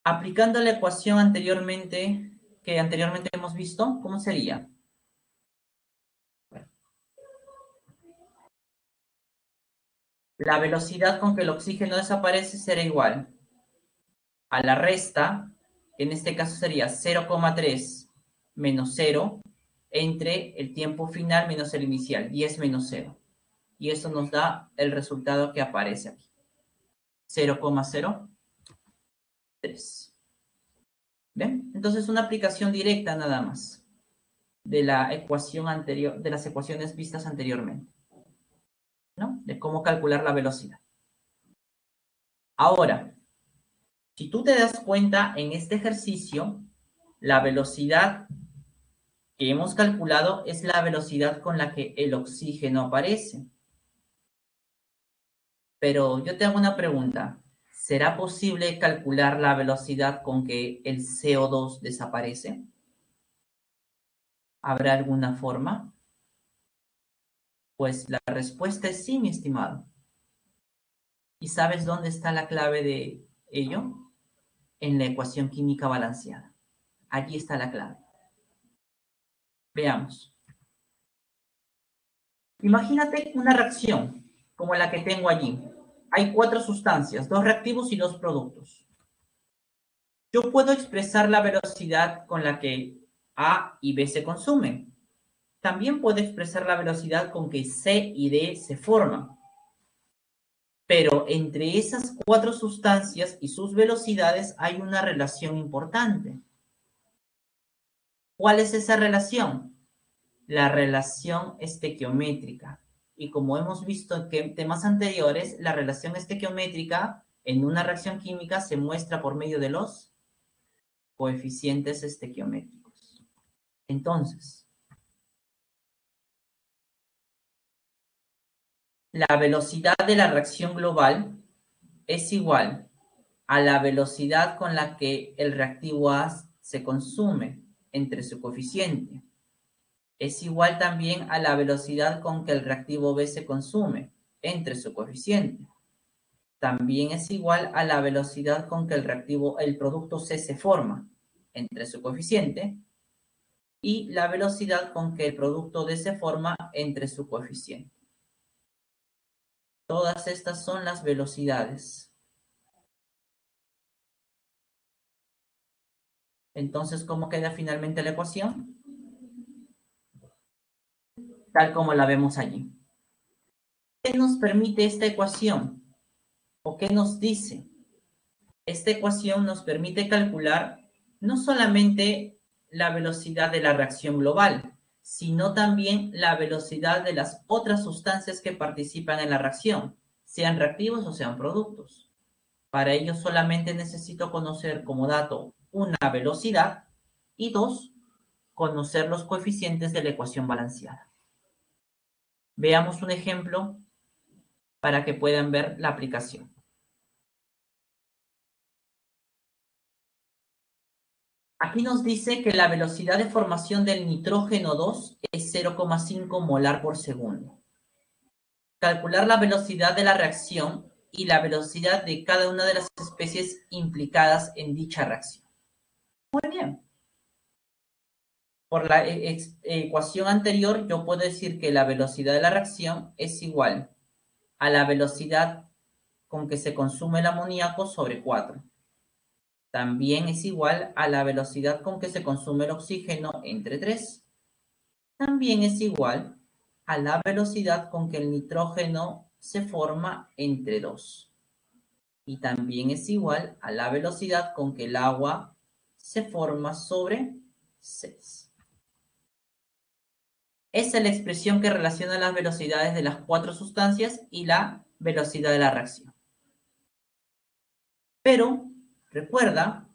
aplicando la ecuación que anteriormente hemos visto, ¿cómo sería? La velocidad con que el oxígeno desaparece será igual a la resta, que en este caso sería 0,3 menos 0, entre el tiempo final menos el inicial, 10 menos 0. Y eso nos da el resultado que aparece aquí. 0,03. ¿Ven? Entonces una aplicación directa nada más de la ecuación anterior, de las ecuaciones vistas anteriormente, ¿no? De cómo calcular la velocidad. Ahora, si tú te das cuenta en este ejercicio, la velocidad que hemos calculado es la velocidad con la que el oxígeno aparece. Pero yo te hago una pregunta. ¿Será posible calcular la velocidad con que el CO2 desaparece? ¿Habrá alguna forma? Pues la respuesta es sí, mi estimado. ¿Y sabes dónde está la clave de ello? En la ecuación química balanceada. Allí está la clave. Veamos. Imagínate una reacción como la que tengo allí. Hay 4 sustancias, 2 reactivos y 2 productos. Yo puedo expresar la velocidad con la que A y B se consumen. También puedo expresar la velocidad con que C y D se forman. Pero entre esas 4 sustancias y sus velocidades hay una relación importante. ¿Cuál es esa relación? La relación estequiométrica. Y como hemos visto en temas anteriores, la relación estequiométrica en una reacción química se muestra por medio de los coeficientes estequiométricos. Entonces, la velocidad de la reacción global es igual a la velocidad con la que el reactivo A se consume entre su coeficiente. Es igual también a la velocidad con que el reactivo B se consume entre su coeficiente. También es igual a la velocidad con que el producto C se forma entre su coeficiente y la velocidad con que el producto D se forma entre su coeficiente. Todas estas son las velocidades. Entonces, ¿cómo queda finalmente la ecuación? Tal como la vemos allí. ¿Qué nos permite esta ecuación? ¿O qué nos dice? Esta ecuación nos permite calcular no solamente la velocidad de la reacción global, sino también la velocidad de las otras sustancias que participan en la reacción, sean reactivos o sean productos. Para ello solamente necesito conocer como dato una velocidad y 2, conocer los coeficientes de la ecuación balanceada. Veamos un ejemplo para que puedan ver la aplicación. Aquí nos dice que la velocidad de formación del nitrógeno 2 es 0,5 molar por segundo. Calcular la velocidad de la reacción y la velocidad de cada una de las especies implicadas en dicha reacción. Muy bien. Por la ecuación anterior, yo puedo decir que la velocidad de la reacción es igual a la velocidad con que se consume el amoníaco sobre 4. También es igual a la velocidad con que se consume el oxígeno entre 3. También es igual a la velocidad con que el nitrógeno se forma entre 2. Y también es igual a la velocidad con que el agua se forma sobre 6. Esa es la expresión que relaciona las velocidades de las 4 sustancias y la velocidad de la reacción. Pero recuerda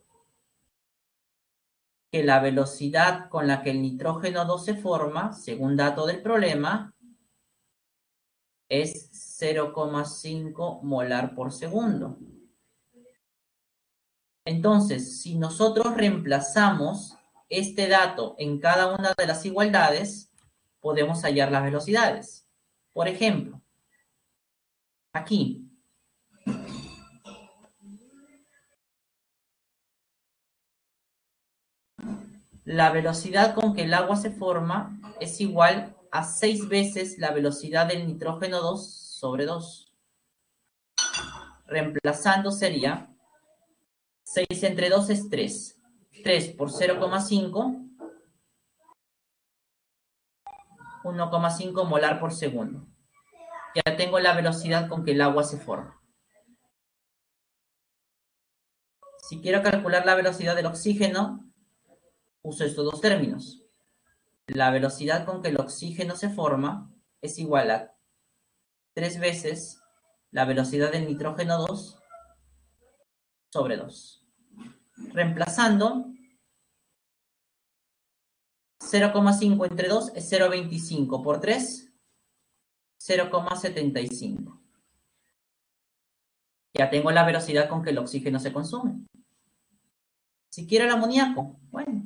que la velocidad con la que el nitrógeno 2 se forma, según dato del problema, es 0,5 molar por segundo. Entonces, si nosotros reemplazamos este dato en cada una de las igualdades, podemos hallar las velocidades. Por ejemplo, aquí. La velocidad con que el agua se forma es igual a 6 veces la velocidad del nitrógeno 2 sobre 2. Reemplazando sería 6 entre 2 es 3. 3 por 0,5, 1,5 molar por segundo. Ya tengo la velocidad con que el agua se forma. Si quiero calcular la velocidad del oxígeno, uso estos dos términos. La velocidad con que el oxígeno se forma es igual a 3 veces la velocidad del nitrógeno 2 sobre 2. Reemplazando, 0,5 entre 2 es 0,25 por 3, 0,75. Ya tengo la velocidad con que el oxígeno se consume. Si quiero el amoníaco, bueno,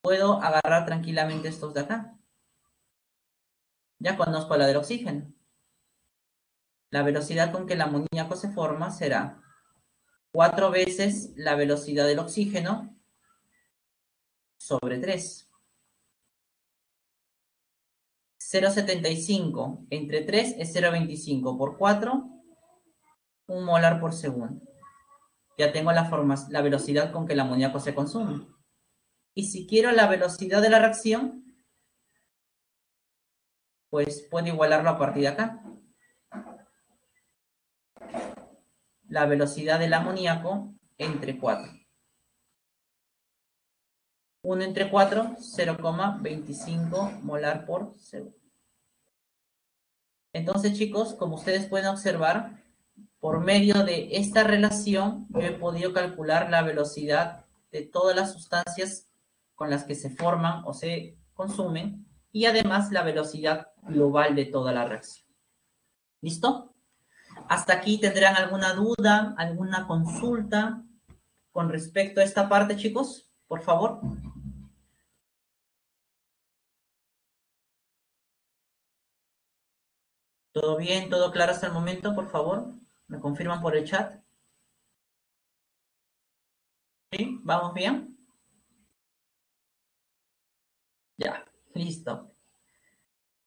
puedo agarrar tranquilamente estos de acá. Ya conozco la del oxígeno. La velocidad con que el amoníaco se forma será 4 veces la velocidad del oxígeno sobre 3. 0,75 entre 3 es 0,25 por 4, 1 molar por segundo. Ya tengo la velocidad con que el amoníaco se consume. Y si quiero la velocidad de la reacción, pues puedo igualarlo a partir de acá. La velocidad del amoníaco entre 4. 1 entre 4, 0,25 molar por segundo. Entonces, chicos, como ustedes pueden observar, por medio de esta relación, yo he podido calcular la velocidad de todas las sustancias con las que se forman o se consumen y además la velocidad global de toda la reacción. ¿Listo? ¿Hasta aquí tendrán alguna duda, alguna consulta con respecto a esta parte, chicos? Por favor. ¿Todo bien? ¿Todo claro hasta el momento? Por favor, ¿me confirman por el chat? ¿Sí? ¿Vamos bien? Ya, listo.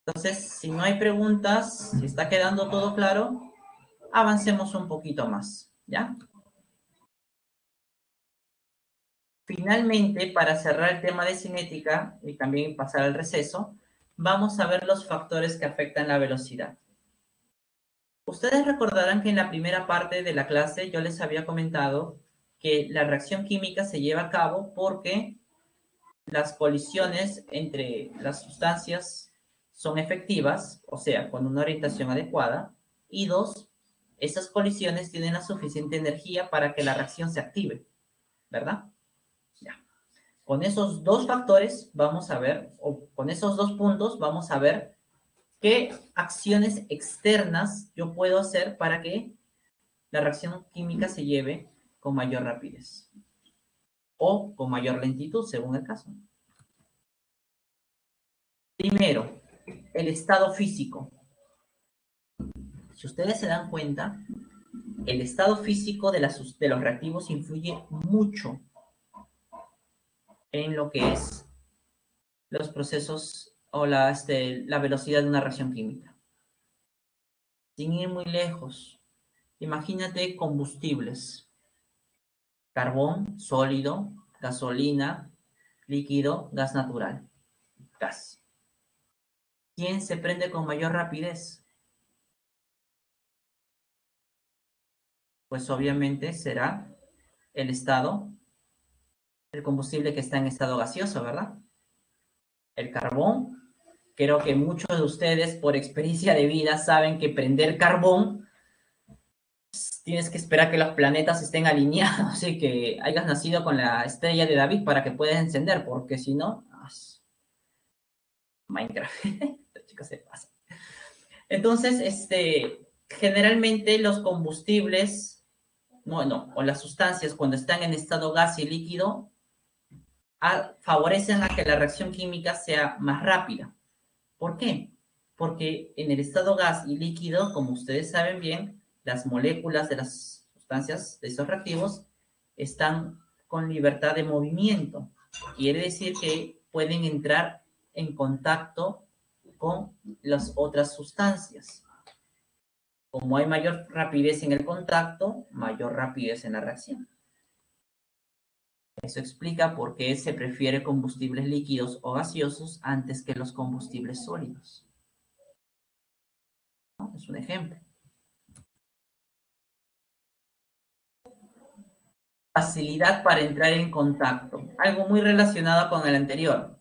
Entonces, si no hay preguntas, si está quedando todo claro, avancemos un poquito más, ¿ya? Finalmente, para cerrar el tema de cinética y también pasar al receso, vamos a ver los factores que afectan la velocidad. Ustedes recordarán que en la primera parte de la clase yo les había comentado que la reacción química se lleva a cabo porque las colisiones entre las sustancias son efectivas, o sea, con una orientación adecuada, y dos, esas colisiones tienen la suficiente energía para que la reacción se active, ¿verdad? Ya. Con esos dos factores vamos a ver, o con esos dos puntos vamos a ver qué acciones externas yo puedo hacer para que la reacción química se lleve con mayor rapidez o con mayor lentitud, según el caso. Primero, el estado físico. Si ustedes se dan cuenta, el estado físico de los reactivos influye mucho en lo que es los procesos o la velocidad de una reacción química. Sin ir muy lejos, imagínate combustibles: carbón, sólido, gasolina, líquido, gas natural, gas. ¿Quién se prende con mayor rapidez? Pues obviamente será el combustible que está en estado gaseoso, ¿verdad? El carbón. Creo que muchos de ustedes, por experiencia de vida, saben que prender carbón, tienes que esperar que los planetas estén alineados y que hayas nacido con la estrella de David para que puedas encender, porque si no, Minecraft, la chica se pasa. Entonces, generalmente los combustibles bueno, o las sustancias cuando están en estado gas y líquido, favorecen a que la reacción química sea más rápida. ¿Por qué? Porque en el estado gas y líquido, como ustedes saben bien, las moléculas de las sustancias de esos reactivos están con libertad de movimiento. Quiere decir que pueden entrar en contacto con las otras sustancias. Como hay mayor rapidez en el contacto, mayor rapidez en la reacción. Eso explica por qué se prefiere combustibles líquidos o gaseosos antes que los combustibles sólidos, ¿no? Es un ejemplo. Facilidad para entrar en contacto, algo muy relacionado con el anterior.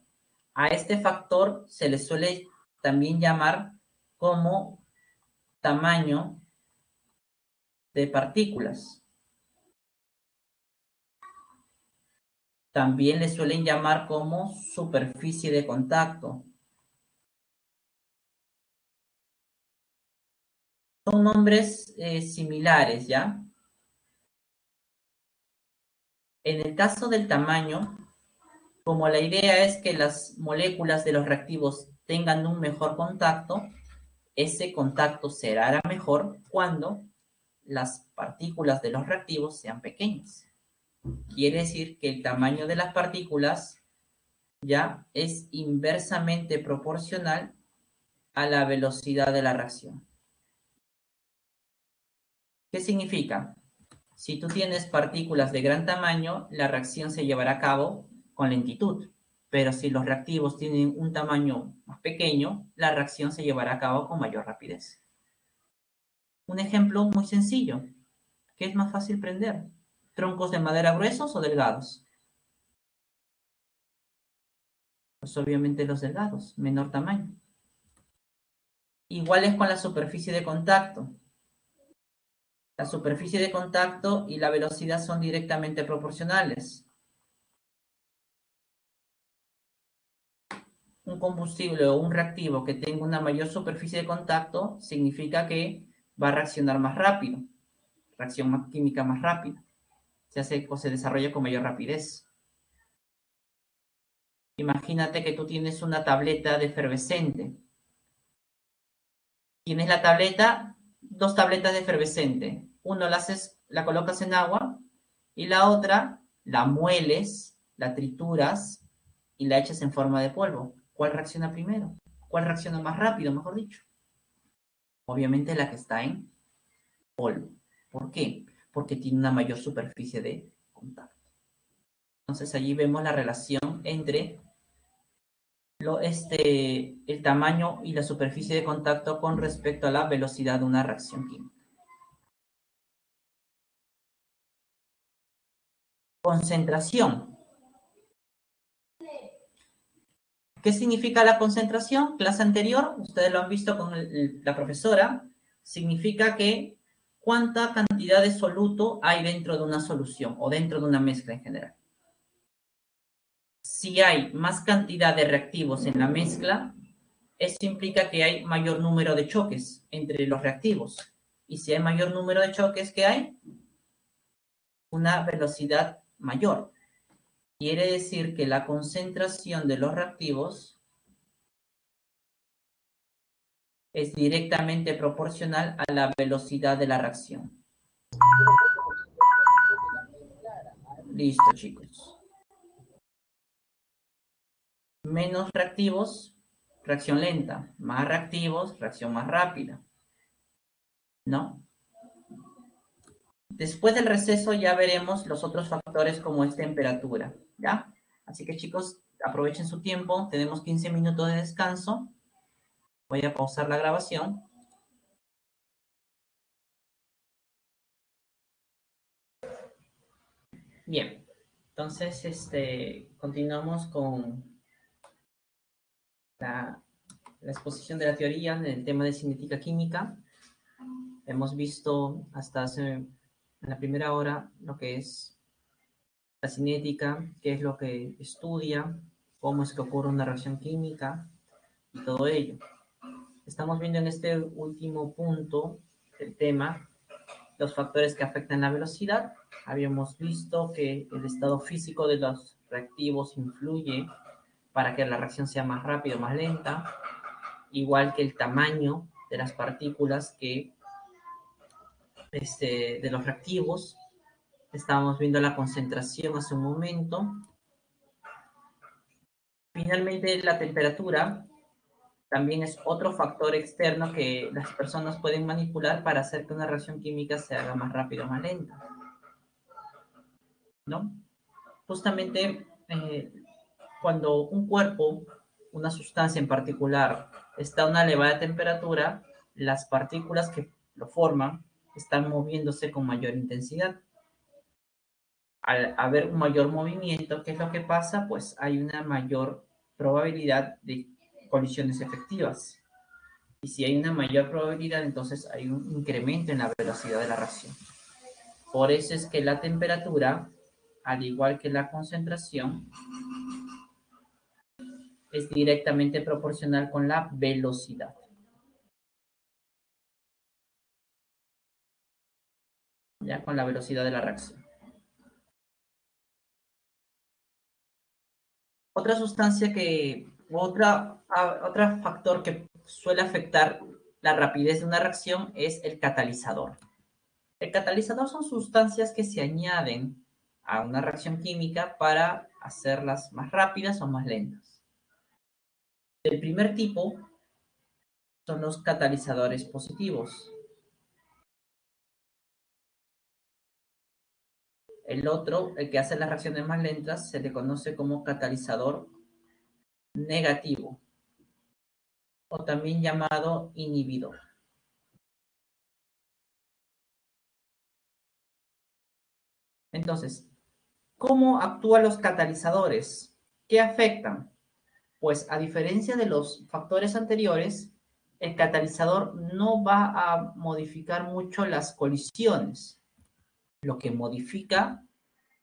A este factor se le suele también llamar como tamaño de partículas. También le suelen llamar como superficie de contacto. Son nombres similares, ¿ya? En el caso del tamaño, como la idea es que las moléculas de los reactivos tengan un mejor contacto, ese contacto será mejor cuando las partículas de los reactivos sean pequeñas. Quiere decir que el tamaño de las partículas ya es inversamente proporcional a la velocidad de la reacción. ¿Qué significa? Si tú tienes partículas de gran tamaño, la reacción se llevará a cabo con lentitud. Pero si los reactivos tienen un tamaño más pequeño, la reacción se llevará a cabo con mayor rapidez. Un ejemplo muy sencillo. ¿Qué es más fácil prender? ¿Troncos de madera gruesos o delgados? Pues obviamente los delgados, menor tamaño. Igual es con la superficie de contacto. La superficie de contacto y la velocidad son directamente proporcionales. Un combustible o un reactivo que tenga una mayor superficie de contacto significa que va a reaccionar más rápido, reacción química más rápida, se hace o se desarrolla con mayor rapidez. Imagínate que tú tienes una tableta de efervescente. Tienes la tableta, dos tabletas de efervescente. Uno la colocas en agua y la otra la mueles, la trituras y la echas en forma de polvo. ¿Cuál reacciona primero? ¿Cuál reacciona más rápido, mejor dicho? Obviamente la que está en polvo. ¿Por qué? Porque tiene una mayor superficie de contacto. Entonces allí vemos la relación entre el tamaño y la superficie de contacto con respecto a la velocidad de una reacción química. Concentración. ¿Qué significa la concentración? Clase anterior, ustedes lo han visto con la profesora, significa que cuánta cantidad de soluto hay dentro de una solución o dentro de una mezcla en general. Si hay más cantidad de reactivos en la mezcla, eso implica que hay mayor número de choques entre los reactivos. Y si hay mayor número de choques, ¿qué hay? Una velocidad mayor. Quiere decir que la concentración de los reactivos es directamente proporcional a la velocidad de la reacción. Listo, chicos. Menos reactivos, reacción lenta. Más reactivos, reacción más rápida. ¿No? Después del receso ya veremos los otros factores como es temperatura, ¿ya? Así que chicos, aprovechen su tiempo. Tenemos 15 minutos de descanso. Voy a pausar la grabación. Bien, entonces continuamos con la exposición de la teoría en el tema de cinética química. Hemos visto hasta en la primera hora lo que es la cinética, qué es lo que estudia, cómo es que ocurre una reacción química y todo ello. Estamos viendo en este último punto del tema los factores que afectan la velocidad. Habíamos visto que el estado físico de los reactivos influye para que la reacción sea más rápida o más lenta, igual que el tamaño de las partículas de los reactivos. Estábamos viendo la concentración hace un momento. Finalmente, la temperatura también es otro factor externo que las personas pueden manipular para hacer que una reacción química se haga más rápida o más lenta, ¿no? Justamente cuando un cuerpo, una sustancia en particular, está a una elevada temperatura, las partículas que lo forman están moviéndose con mayor intensidad. Al haber un mayor movimiento, ¿qué es lo que pasa? Pues hay una mayor probabilidad de colisiones efectivas. Y si hay una mayor probabilidad, entonces hay un incremento en la velocidad de la reacción. Por eso es que la temperatura, al igual que la concentración, es directamente proporcional con la velocidad. Ya con la velocidad de la reacción. Otra sustancia otro factor que suele afectar la rapidez de una reacción es el catalizador. El catalizador son sustancias que se añaden a una reacción química para hacerlas más rápidas o más lentas. El primer tipo son los catalizadores positivos. El otro, el que hace las reacciones más lentas, se le conoce como catalizador negativo o también llamado inhibidor. Entonces, ¿cómo actúan los catalizadores? ¿Qué afectan? Pues a diferencia de los factores anteriores, el catalizador no va a modificar mucho las colisiones. Lo que modifica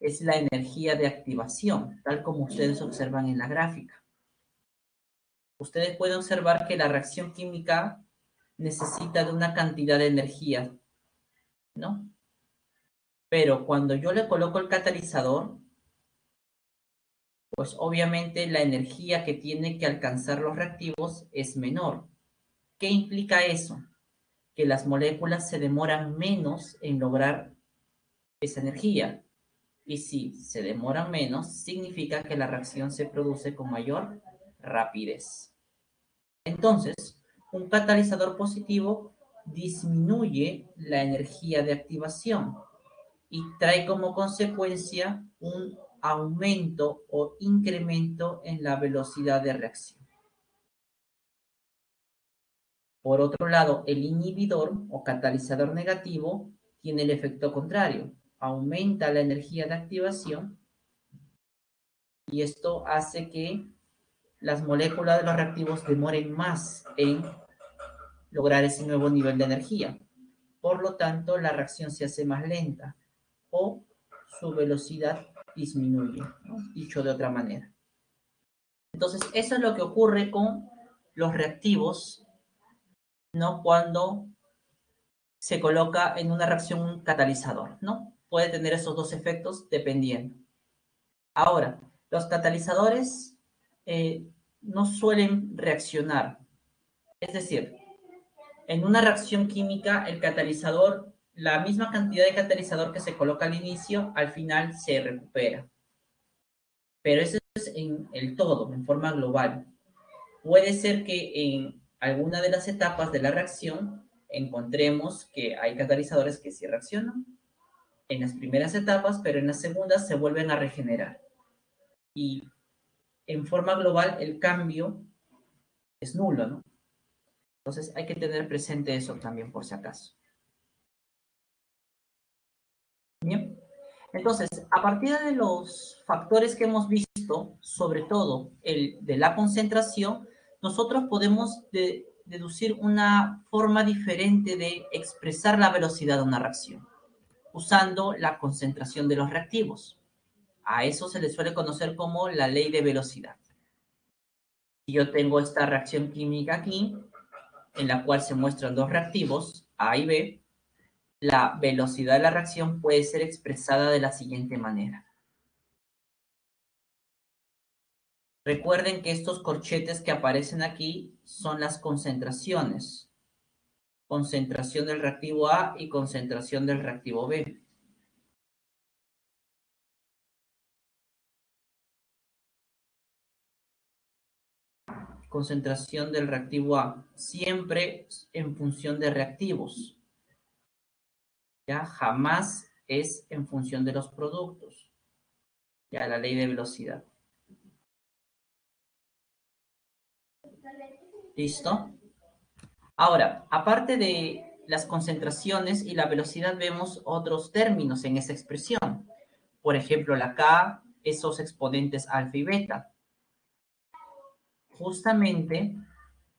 es la energía de activación, tal como ustedes observan en la gráfica. Ustedes pueden observar que la reacción química necesita de una cantidad de energía, ¿no? Pero cuando yo le coloco el catalizador, pues obviamente la energía que tiene que alcanzar los reactivos es menor. ¿Qué implica eso? Que las moléculas se demoran menos en lograr esa energía. Y si se demoran menos, significa que la reacción se produce con mayor rapidez. Entonces, un catalizador positivo disminuye la energía de activación y trae como consecuencia un aumento o incremento en la velocidad de reacción. Por otro lado, el inhibidor o catalizador negativo tiene el efecto contrario, aumenta la energía de activación y esto hace que las moléculas de los reactivos demoren más en lograr ese nuevo nivel de energía. Por lo tanto, la reacción se hace más lenta o su velocidad disminuye, ¿no? Dicho de otra manera. Entonces, eso es lo que ocurre con los reactivos, ¿no? Cuando se coloca en una reacción un catalizador, ¿no? Puede tener esos dos efectos dependiendo. Ahora, los catalizadores no suelen reaccionar. Es decir, en una reacción química, el catalizador, la misma cantidad de catalizador que se coloca al inicio, al final se recupera. Pero eso es en el todo, en forma global. Puede ser que en alguna de las etapas de la reacción encontremos que hay catalizadores que sí reaccionan en las primeras etapas, pero en las segundas se vuelven a regenerar. Y en forma global el cambio es nulo, ¿no? Entonces hay que tener presente eso también por si acaso. Bien. Entonces, a partir de los factores que hemos visto, sobre todo el de la concentración, nosotros podemos deducir una forma diferente de expresar la velocidad de una reacción, usando la concentración de los reactivos. A eso se le suele conocer como la ley de velocidad. Si yo tengo esta reacción química aquí, en la cual se muestran dos reactivos, A y B, La velocidad de la reacción puede ser expresada de la siguiente manera. Recuerden que estos corchetes que aparecen aquí son las concentraciones. Concentración del reactivo A y concentración del reactivo B. Concentración del reactivo A, siempre en función de reactivos. Ya jamás es en función de los productos. Ya la ley de velocidad. ¿Listo? Ahora, aparte de las concentraciones y la velocidad, vemos otros términos en esa expresión. Por ejemplo, la K, esos exponentes alfa y beta. Justamente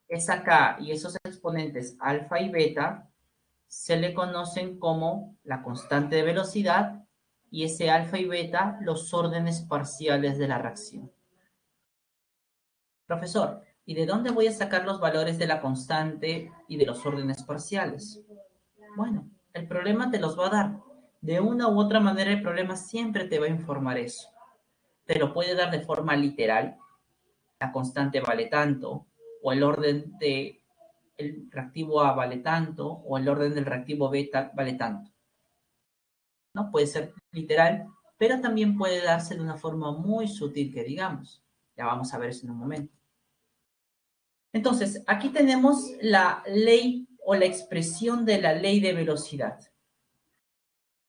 esa K y esos exponentes alfa y beta se le conocen como la constante de velocidad y ese alfa y beta los órdenes parciales de la reacción. Profesor, ¿y de dónde voy a sacar los valores de la constante y de los órdenes parciales? Bueno, el problema te los va a dar. De una u otra manera el problema siempre te va a informar eso. Te lo puede dar de forma literal, la constante vale tanto, o el orden de el reactivo A vale tanto, o el orden del reactivo beta vale tanto. ¿No? Puede ser literal, pero también puede darse de una forma muy sutil que digamos. Ya vamos a ver eso en un momento. Entonces, aquí tenemos la ley o la expresión de la ley de velocidad.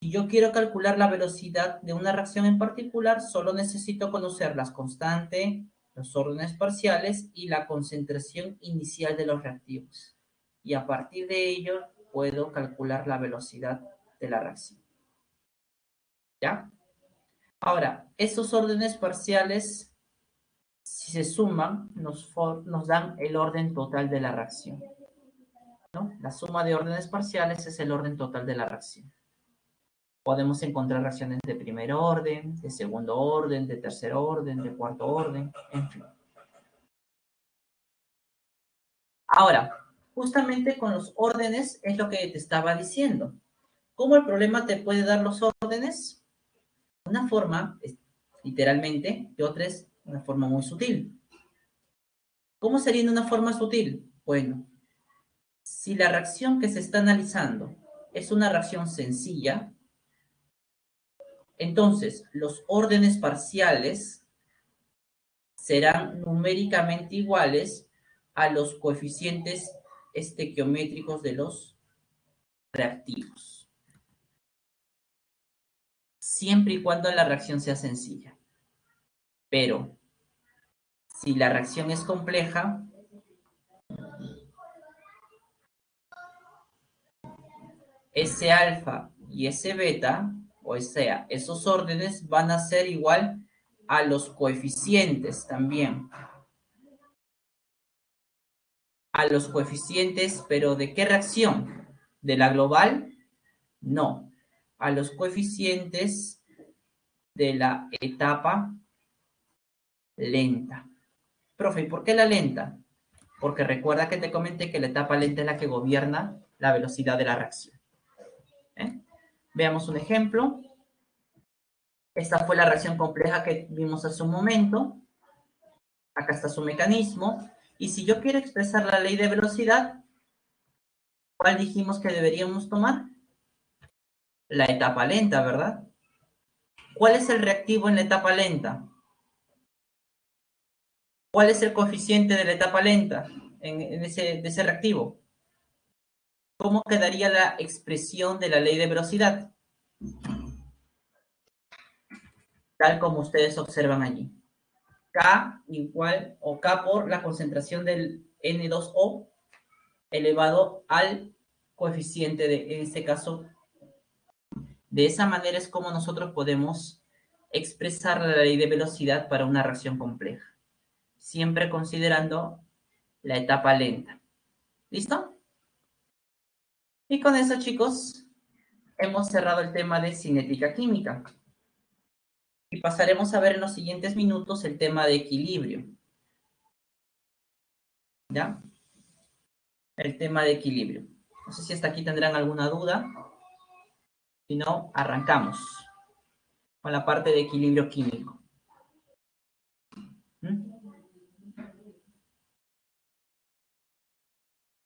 Si yo quiero calcular la velocidad de una reacción en particular, solo necesito conocer las constantes, los órdenes parciales y la concentración inicial de los reactivos. Y a partir de ello, puedo calcular la velocidad de la reacción. ¿Ya? Ahora, esos órdenes parciales, si se suman, nos dan el orden total de la reacción, ¿no? La suma de órdenes parciales es el orden total de la reacción. Podemos encontrar reacciones de primer orden, de segundo orden, de tercer orden, de cuarto orden, en fin. Ahora, justamente con los órdenes es lo que te estaba diciendo. ¿Cómo el problema te puede dar los órdenes? Una forma, literalmente, y otra es una forma muy sutil. ¿Cómo sería en una forma sutil? Bueno, si la reacción que se está analizando es una reacción sencilla, entonces los órdenes parciales serán numéricamente iguales a los coeficientes estequiométricos de los reactivos, siempre y cuando la reacción sea sencilla. Pero si la reacción es compleja, ese alfa y ese beta, o sea, esos órdenes van a ser igual a los coeficientes también. A los coeficientes, pero ¿de qué reacción? ¿De la global? No. A los coeficientes de la etapa lenta. Profe, ¿y por qué la lenta? Porque recuerda que te comenté que la etapa lenta es la que gobierna la velocidad de la reacción. Veamos un ejemplo. Esta fue la reacción compleja que vimos hace un momento. Acá está su mecanismo. Y si yo quiero expresar la ley de velocidad, ¿cuál dijimos que deberíamos tomar? La etapa lenta, ¿verdad? ¿Cuál es el reactivo en la etapa lenta? ¿Cuál es el coeficiente de la etapa lenta de ese reactivo? ¿Cómo quedaría la expresión de la ley de velocidad? Tal como ustedes observan allí. K igual, o K por la concentración del N2O elevado al coeficiente de, en este caso, de esa manera es como nosotros podemos expresar la ley de velocidad para una reacción compleja, siempre considerando la etapa lenta. ¿Listo? Y con eso, chicos, hemos cerrado el tema de cinética química. Y pasaremos a ver en los siguientes minutos el tema de equilibrio. ¿Ya? El tema de equilibrio. No sé si hasta aquí tendrán alguna duda. Si no, arrancamos con la parte de equilibrio químico. ¿Mm?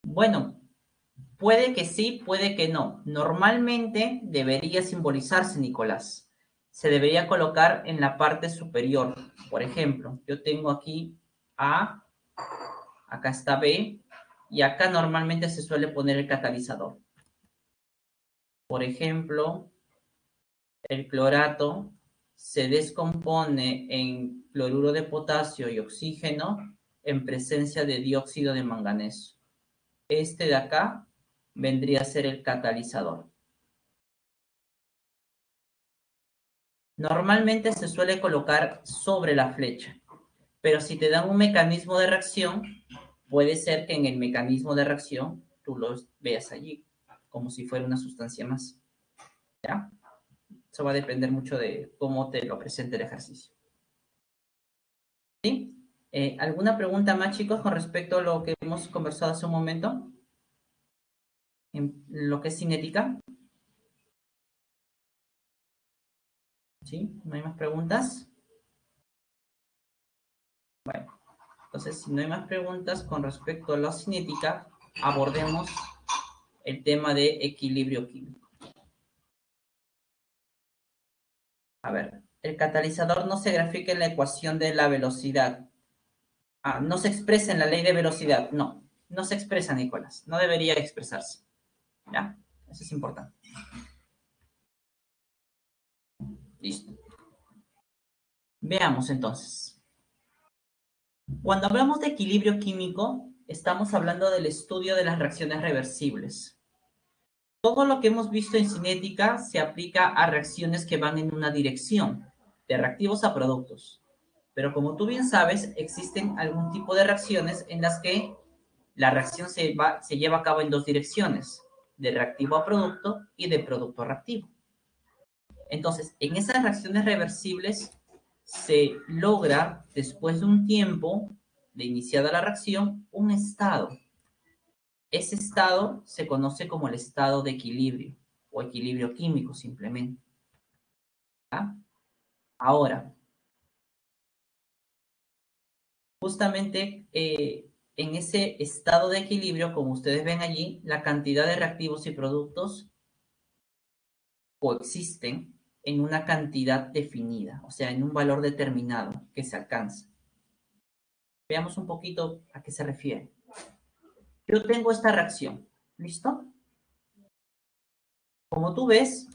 Bueno, puede que sí, puede que no. Normalmente debería simbolizarse, Nicolás. Se debería colocar en la parte superior. Por ejemplo, yo tengo aquí A, acá está B, y acá normalmente se suele poner el catalizador. Por ejemplo, el clorato se descompone en cloruro de potasio y oxígeno en presencia de dióxido de manganeso. Este de acá vendría a ser el catalizador. Normalmente se suele colocar sobre la flecha, pero si te dan un mecanismo de reacción, puede ser que en el mecanismo de reacción tú lo veas allí, como si fuera una sustancia más. ¿Ya? Eso va a depender mucho de cómo te lo presente el ejercicio. ¿Sí? ¿Alguna pregunta más, chicos, con respecto a lo que hemos conversado hace un momento? En lo que es cinética. ¿Sí? ¿No hay más preguntas? Bueno, entonces, si no hay más preguntas con respecto a la cinética, abordemos el tema de equilibrio químico. A ver, el catalizador no se grafica en la ecuación de la velocidad. No se expresa en la ley de velocidad. No, no se expresa, Nicolás. No debería expresarse. ¿Ya? Eso es importante. Listo. Veamos entonces. Cuando hablamos de equilibrio químico, estamos hablando del estudio de las reacciones reversibles. Todo lo que hemos visto en cinética se aplica a reacciones que van en una dirección, de reactivos a productos. Pero como tú bien sabes, existen algún tipo de reacciones en las que la reacción se lleva a cabo en dos direcciones, de reactivo a producto y de producto a reactivo. Entonces, en esas reacciones reversibles se logra, después de un tiempo de iniciada la reacción, un estado. Ese estado se conoce como el estado de equilibrio o equilibrio químico simplemente. ¿Ah? Ahora, justamente en ese estado de equilibrio, como ustedes ven allí, la cantidad de reactivos y productos coexisten en una cantidad definida, o sea, en un valor determinado que se alcanza. Veamos un poquito a qué se refiere. Yo tengo esta reacción, ¿listo? Como tú ves,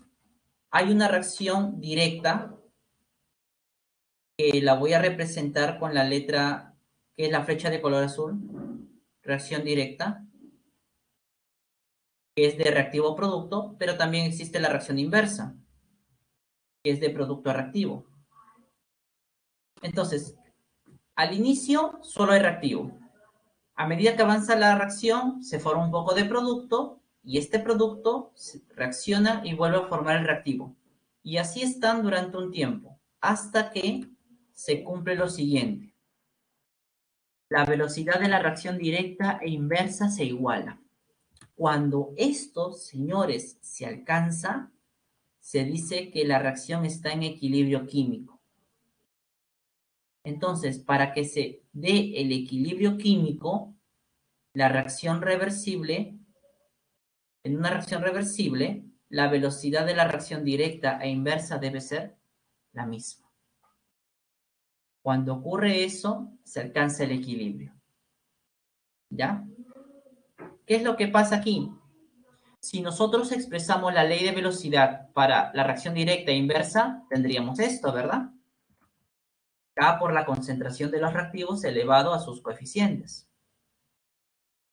hay una reacción directa que la voy a representar con la letra que es la flecha de color azul, reacción directa, que es de reactivo producto, pero también existe la reacción inversa, que es de producto a reactivo. Entonces, al inicio solo hay reactivo. A medida que avanza la reacción, se forma un poco de producto y este producto reacciona y vuelve a formar el reactivo. Y así están durante un tiempo, hasta que se cumple lo siguiente. La velocidad de la reacción directa e inversa se iguala. Cuando esto, señores, se alcanza, se dice que la reacción está en equilibrio químico. Entonces, para que se dé el equilibrio químico, la reacción reversible, en una reacción reversible, la velocidad de la reacción directa e inversa debe ser la misma. Cuando ocurre eso, se alcanza el equilibrio. ¿Ya? ¿Qué es lo que pasa aquí? Si nosotros expresamos la ley de velocidad para la reacción directa e inversa, tendríamos esto, ¿verdad? K por la concentración de los reactivos elevado a sus coeficientes.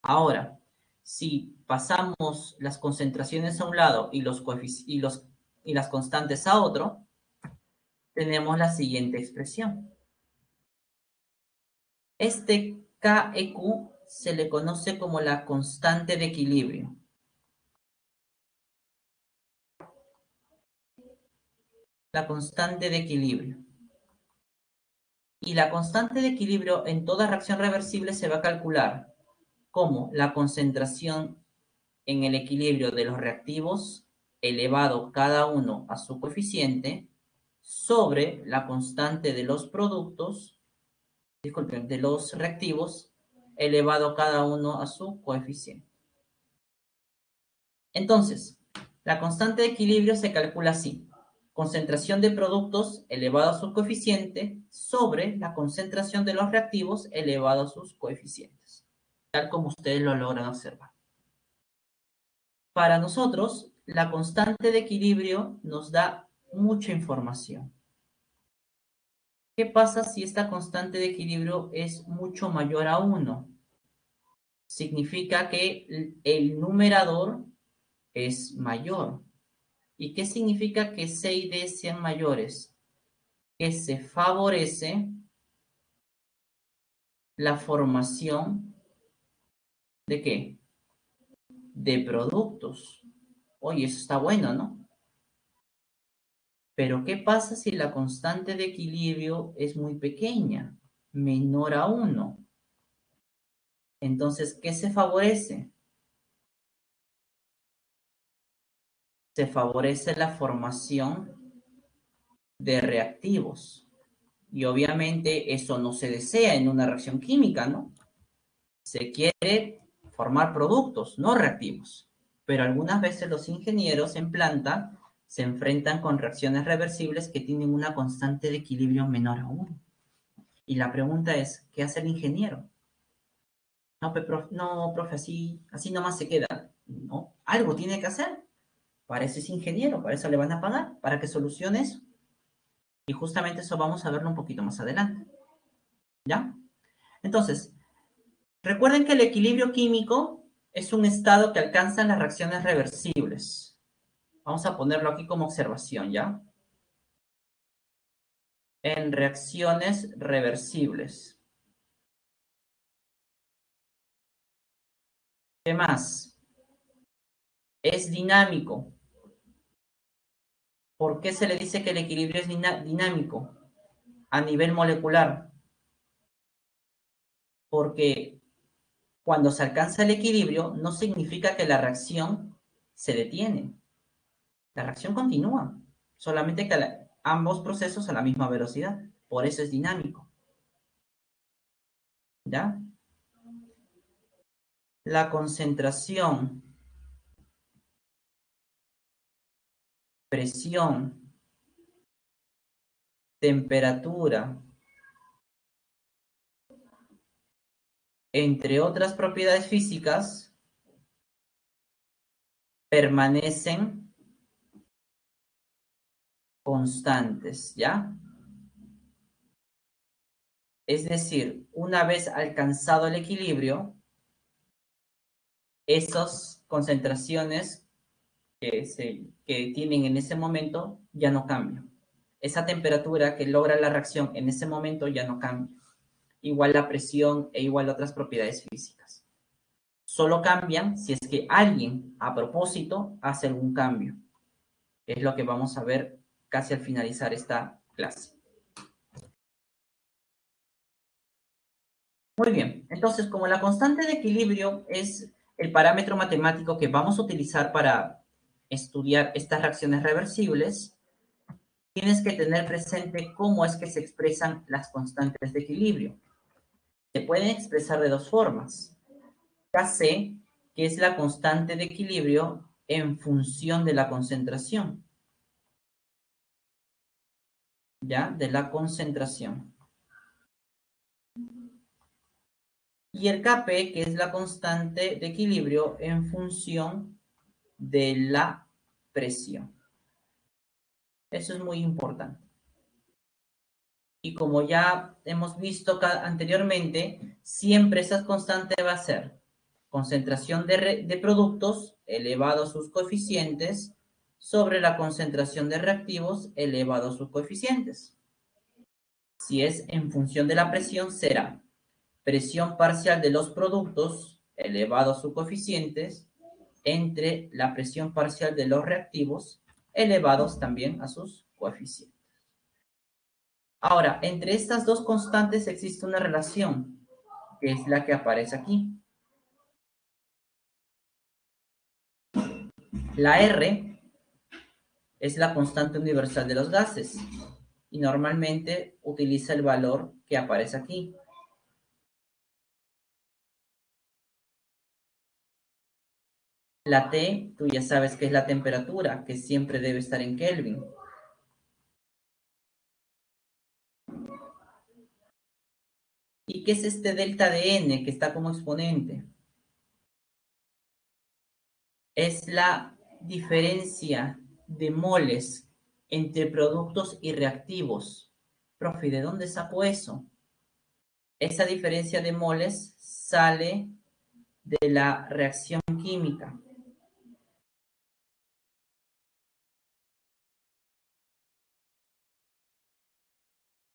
Ahora, si pasamos las concentraciones a un lado y las constantes a otro, tenemos la siguiente expresión. Este KEQ se le conoce como la constante de equilibrio. La constante de equilibrio. Y la constante de equilibrio en toda reacción reversible se va a calcular como la concentración en el equilibrio de los reactivos elevado cada uno a su coeficiente sobre la constante de los productos, disculpen, de los reactivos, elevado cada uno a su coeficiente. Entonces, la constante de equilibrio se calcula así. Concentración de productos elevado a su coeficiente sobre la concentración de los reactivos elevado a sus coeficientes. Tal como ustedes lo logran observar. Para nosotros, la constante de equilibrio nos da mucha información. ¿Qué pasa si esta constante de equilibrio es mucho mayor a 1? Significa que el numerador es mayor. ¿Y qué significa que C y D sean mayores? Que se favorece la formación ¿de qué? De productos. Oye, eso está bueno, ¿no? Pero ¿qué pasa si la constante de equilibrio es muy pequeña, menor a 1? Entonces, ¿qué se favorece? Se favorece la formación de reactivos. Y obviamente eso no se desea en una reacción química, ¿no? Se quiere formar productos, no reactivos. Pero algunas veces los ingenieros en planta se enfrentan con reacciones reversibles que tienen una constante de equilibrio menor a 1. Y la pregunta es, ¿qué hace el ingeniero? No, profe, así nomás se queda. No, algo tiene que hacer. Para eso es ingeniero, para eso le van a pagar, para que solucione eso. Y justamente eso vamos a verlo un poquito más adelante. ¿Ya? Entonces, recuerden que el equilibrio químico es un estado que alcanzan las reacciones reversibles. Vamos a ponerlo aquí como observación, ¿ya? En reacciones reversibles. ¿Qué más? Es dinámico. ¿Por qué se le dice que el equilibrio es dinámico a nivel molecular? Porque cuando se alcanza el equilibrio no significa que la reacción se detiene. La reacción continúa, solamente que ambos procesos a la misma velocidad. Por eso es dinámico. ¿Ya? La concentración, presión, temperatura, entre otras propiedades físicas, permanecen constantes, ¿ya? Es decir, una vez alcanzado el equilibrio, esas concentraciones que tienen en ese momento ya no cambian. Esa temperatura que logra la reacción en ese momento ya no cambia. Igual la presión e igual otras propiedades físicas. Solo cambian si es que alguien a propósito hace algún cambio. Es lo que vamos a ver casi al finalizar esta clase. Muy bien, entonces como la constante de equilibrio es el parámetro matemático que vamos a utilizar para estudiar estas reacciones reversibles, tienes que tener presente cómo es que se expresan las constantes de equilibrio. Se pueden expresar de dos formas. Kc, que es la constante de equilibrio en función de la concentración. ¿Ya? De la concentración. Y el Kp, que es la constante de equilibrio en función de la presión. Eso es muy importante. Y como ya hemos visto anteriormente, siempre esa constante va a ser concentración de productos elevado a sus coeficientes sobre la concentración de reactivos elevado a sus coeficientes. Si es en función de la presión, será presión parcial de los productos elevado a sus coeficientes entre la presión parcial de los reactivos elevados también a sus coeficientes. Ahora, entre estas dos constantes existe una relación, que es la que aparece aquí. La R Es la constante universal de los gases y normalmente utiliza el valor que aparece aquí. La T, tú ya sabes que es la temperatura, que siempre debe estar en Kelvin. ¿Y qué es este delta de N que está como exponente? Es la diferencia de moles entre productos y reactivos. Profe, ¿de dónde saco eso? Esa diferencia de moles sale de la reacción química.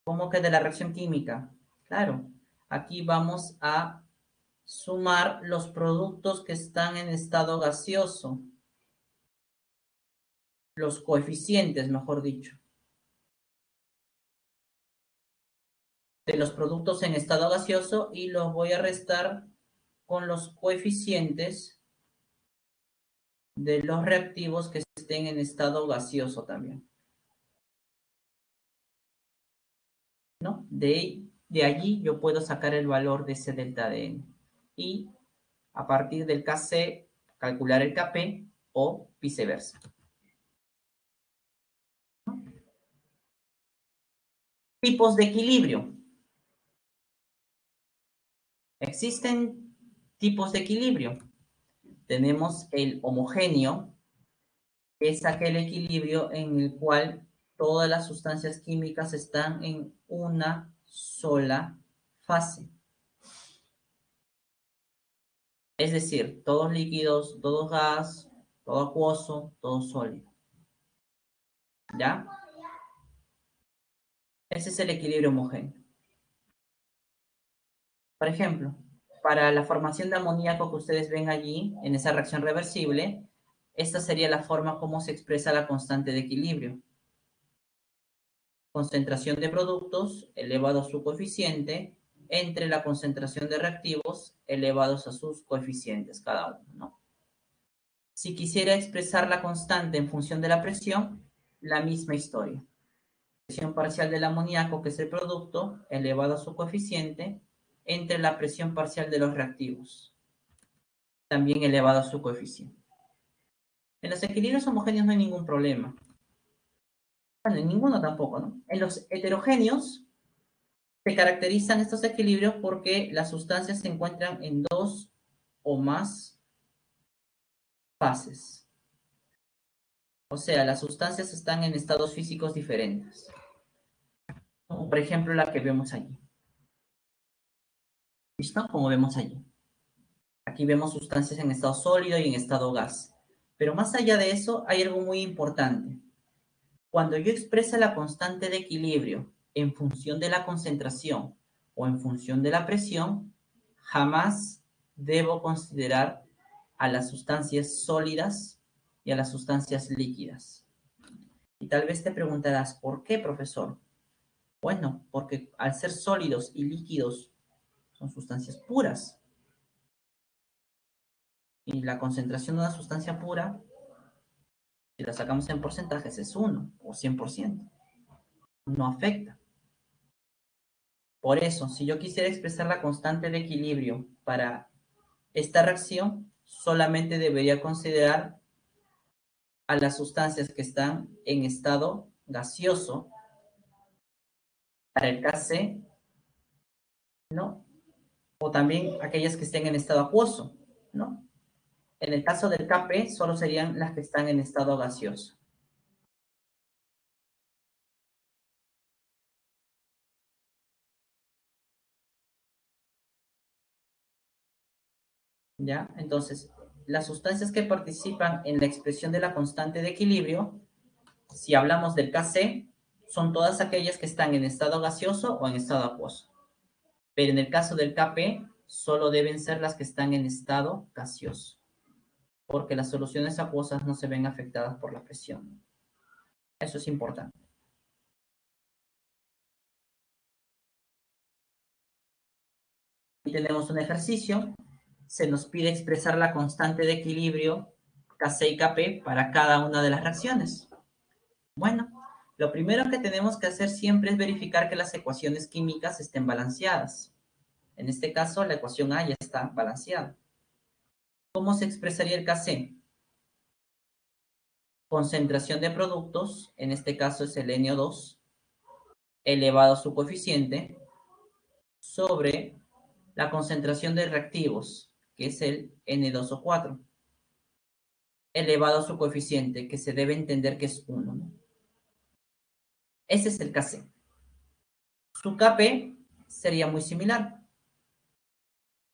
¿Cómo que de la reacción química? Claro, aquí vamos a sumar los productos que están en estado gaseoso, los coeficientes, mejor dicho, de los productos en estado gaseoso y los voy a restar con los coeficientes de los reactivos que estén en estado gaseoso también, ¿no? De allí yo puedo sacar el valor de ese delta de N y a partir del Kc calcular el Kp o viceversa. Tipos de equilibrio. Existen tipos de equilibrio. Tenemos el homogéneo, que es aquel equilibrio en el cual todas las sustancias químicas están en una sola fase. Es decir, todos líquidos, todo gas, todo acuoso, todo sólido. ¿Ya? Ese es el equilibrio homogéneo. Por ejemplo, para la formación de amoníaco que ustedes ven allí, en esa reacción reversible, esta sería la forma como se expresa la constante de equilibrio. Concentración de productos elevado a su coeficiente entre la concentración de reactivos elevados a sus coeficientes cada uno, ¿no? Si quisiera expresar la constante en función de la presión, la misma historia. Presión parcial del amoníaco, que es el producto, elevado a su coeficiente, entre la presión parcial de los reactivos, también elevado a su coeficiente. En los equilibrios homogéneos no hay ningún problema. Bueno, en ninguno tampoco, ¿no? En los heterogéneos se caracterizan estos equilibrios porque las sustancias se encuentran en dos o más fases. O sea, las sustancias están en estados físicos diferentes. Como por ejemplo la que vemos allí. ¿Listo? Como vemos allí. Aquí vemos sustancias en estado sólido y en estado gas. Pero más allá de eso, hay algo muy importante. Cuando yo expresa la constante de equilibrio en función de la concentración o en función de la presión, jamás debo considerar a las sustancias sólidas y a las sustancias líquidas. Y tal vez te preguntarás, ¿por qué, profesor? Bueno, porque al ser sólidos y líquidos son sustancias puras. Y la concentración de una sustancia pura, si la sacamos en porcentajes, es 1 o 100%. No afecta. Por eso, si yo quisiera expresar la constante de equilibrio para esta reacción, solamente debería considerar a las sustancias que están en estado gaseoso para el Kc, ¿no? O también aquellas que estén en estado acuoso, ¿no? En el caso del Kp, solo serían las que están en estado gaseoso. ¿Ya? Entonces, las sustancias que participan en la expresión de la constante de equilibrio, si hablamos del Kc, son todas aquellas que están en estado gaseoso o en estado acuoso. Pero en el caso del Kp, solo deben ser las que están en estado gaseoso, porque las soluciones acuosas no se ven afectadas por la presión. Eso es importante. Aquí tenemos un ejercicio. Se nos pide expresar la constante de equilibrio Kc y Kp para cada una de las reacciones. Bueno, lo primero que tenemos que hacer siempre es verificar que las ecuaciones químicas estén balanceadas. En este caso, la ecuación A ya está balanceada. ¿Cómo se expresaría el Kc? Concentración de productos, en este caso es el NO2, elevado a su coeficiente, sobre la concentración de reactivos, que es el N2O4, elevado a su coeficiente, que se debe entender que es 1, ¿no? Ese es el Kc. Su Kp sería muy similar.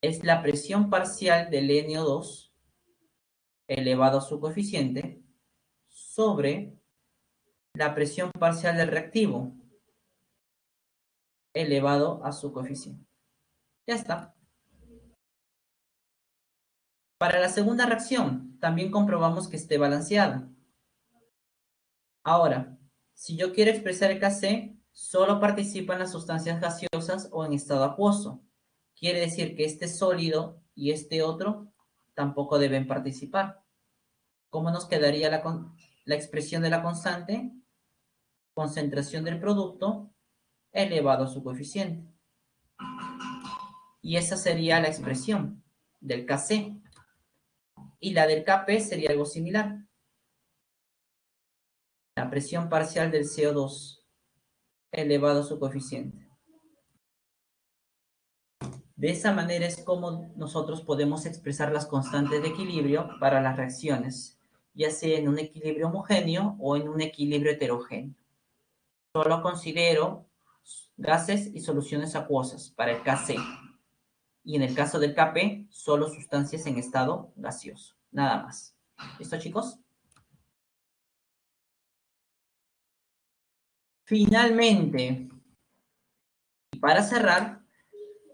Es la presión parcial del NO2 elevado a su coeficiente sobre la presión parcial del reactivo elevado a su coeficiente. Ya está. Para la segunda reacción, también comprobamos que esté balanceada. Ahora, si yo quiero expresar el Kc, solo participan las sustancias gaseosas o en estado acuoso. Quiere decir que este sólido y este otro tampoco deben participar. ¿Cómo nos quedaría la expresión de la constante? Concentración del producto elevado a su coeficiente. Y esa sería la expresión del Kc. Y la del Kp sería algo similar. La presión parcial del CO2 elevado a su coeficiente. De esa manera es como nosotros podemos expresar las constantes de equilibrio para las reacciones, ya sea en un equilibrio homogéneo o en un equilibrio heterogéneo. Solo considero gases y soluciones acuosas para el Kc. Y en el caso del Kp, solo sustancias en estado gaseoso. Nada más. ¿Listo, chicos? Finalmente, y para cerrar,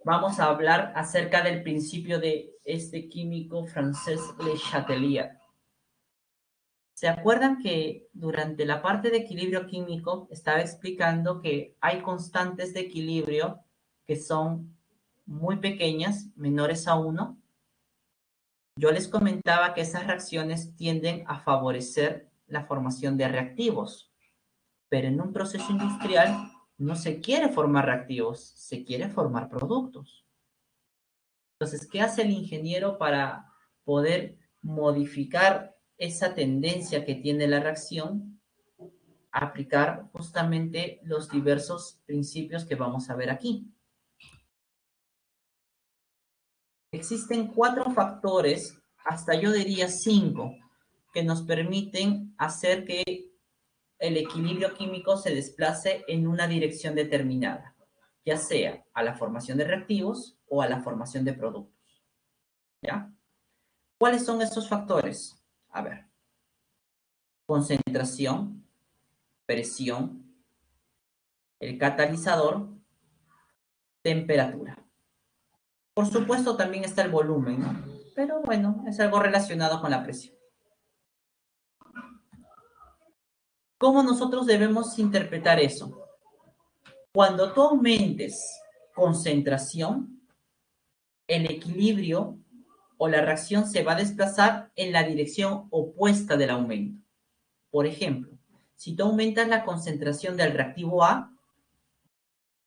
vamos a hablar acerca del principio de este químico francés Le Chatelier. ¿Se acuerdan que durante la parte de equilibrio químico estaba explicando que hay constantes de equilibrio que son muy pequeñas, menores a 1? Yo les comentaba que esas reacciones tienden a favorecer la formación de reactivos, pero en un proceso industrial no se quiere formar reactivos, se quiere formar productos. Entonces, ¿qué hace el ingeniero para poder modificar esa tendencia que tiene la reacción? Aplicar justamente los diversos principios que vamos a ver aquí. Existen 4 factores, hasta yo diría 5, que nos permiten hacer que el equilibrio químico se desplace en una dirección determinada, ya sea a la formación de reactivos o a la formación de productos. ¿Ya? ¿Cuáles son estos factores? A ver, concentración, presión, el catalizador, temperatura. Por supuesto, también está el volumen, ¿no? Pero bueno, es algo relacionado con la presión. ¿Cómo nosotros debemos interpretar eso? Cuando tú aumentes concentración, el equilibrio o la reacción se va a desplazar en la dirección opuesta del aumento. Por ejemplo, si tú aumentas la concentración del reactivo A,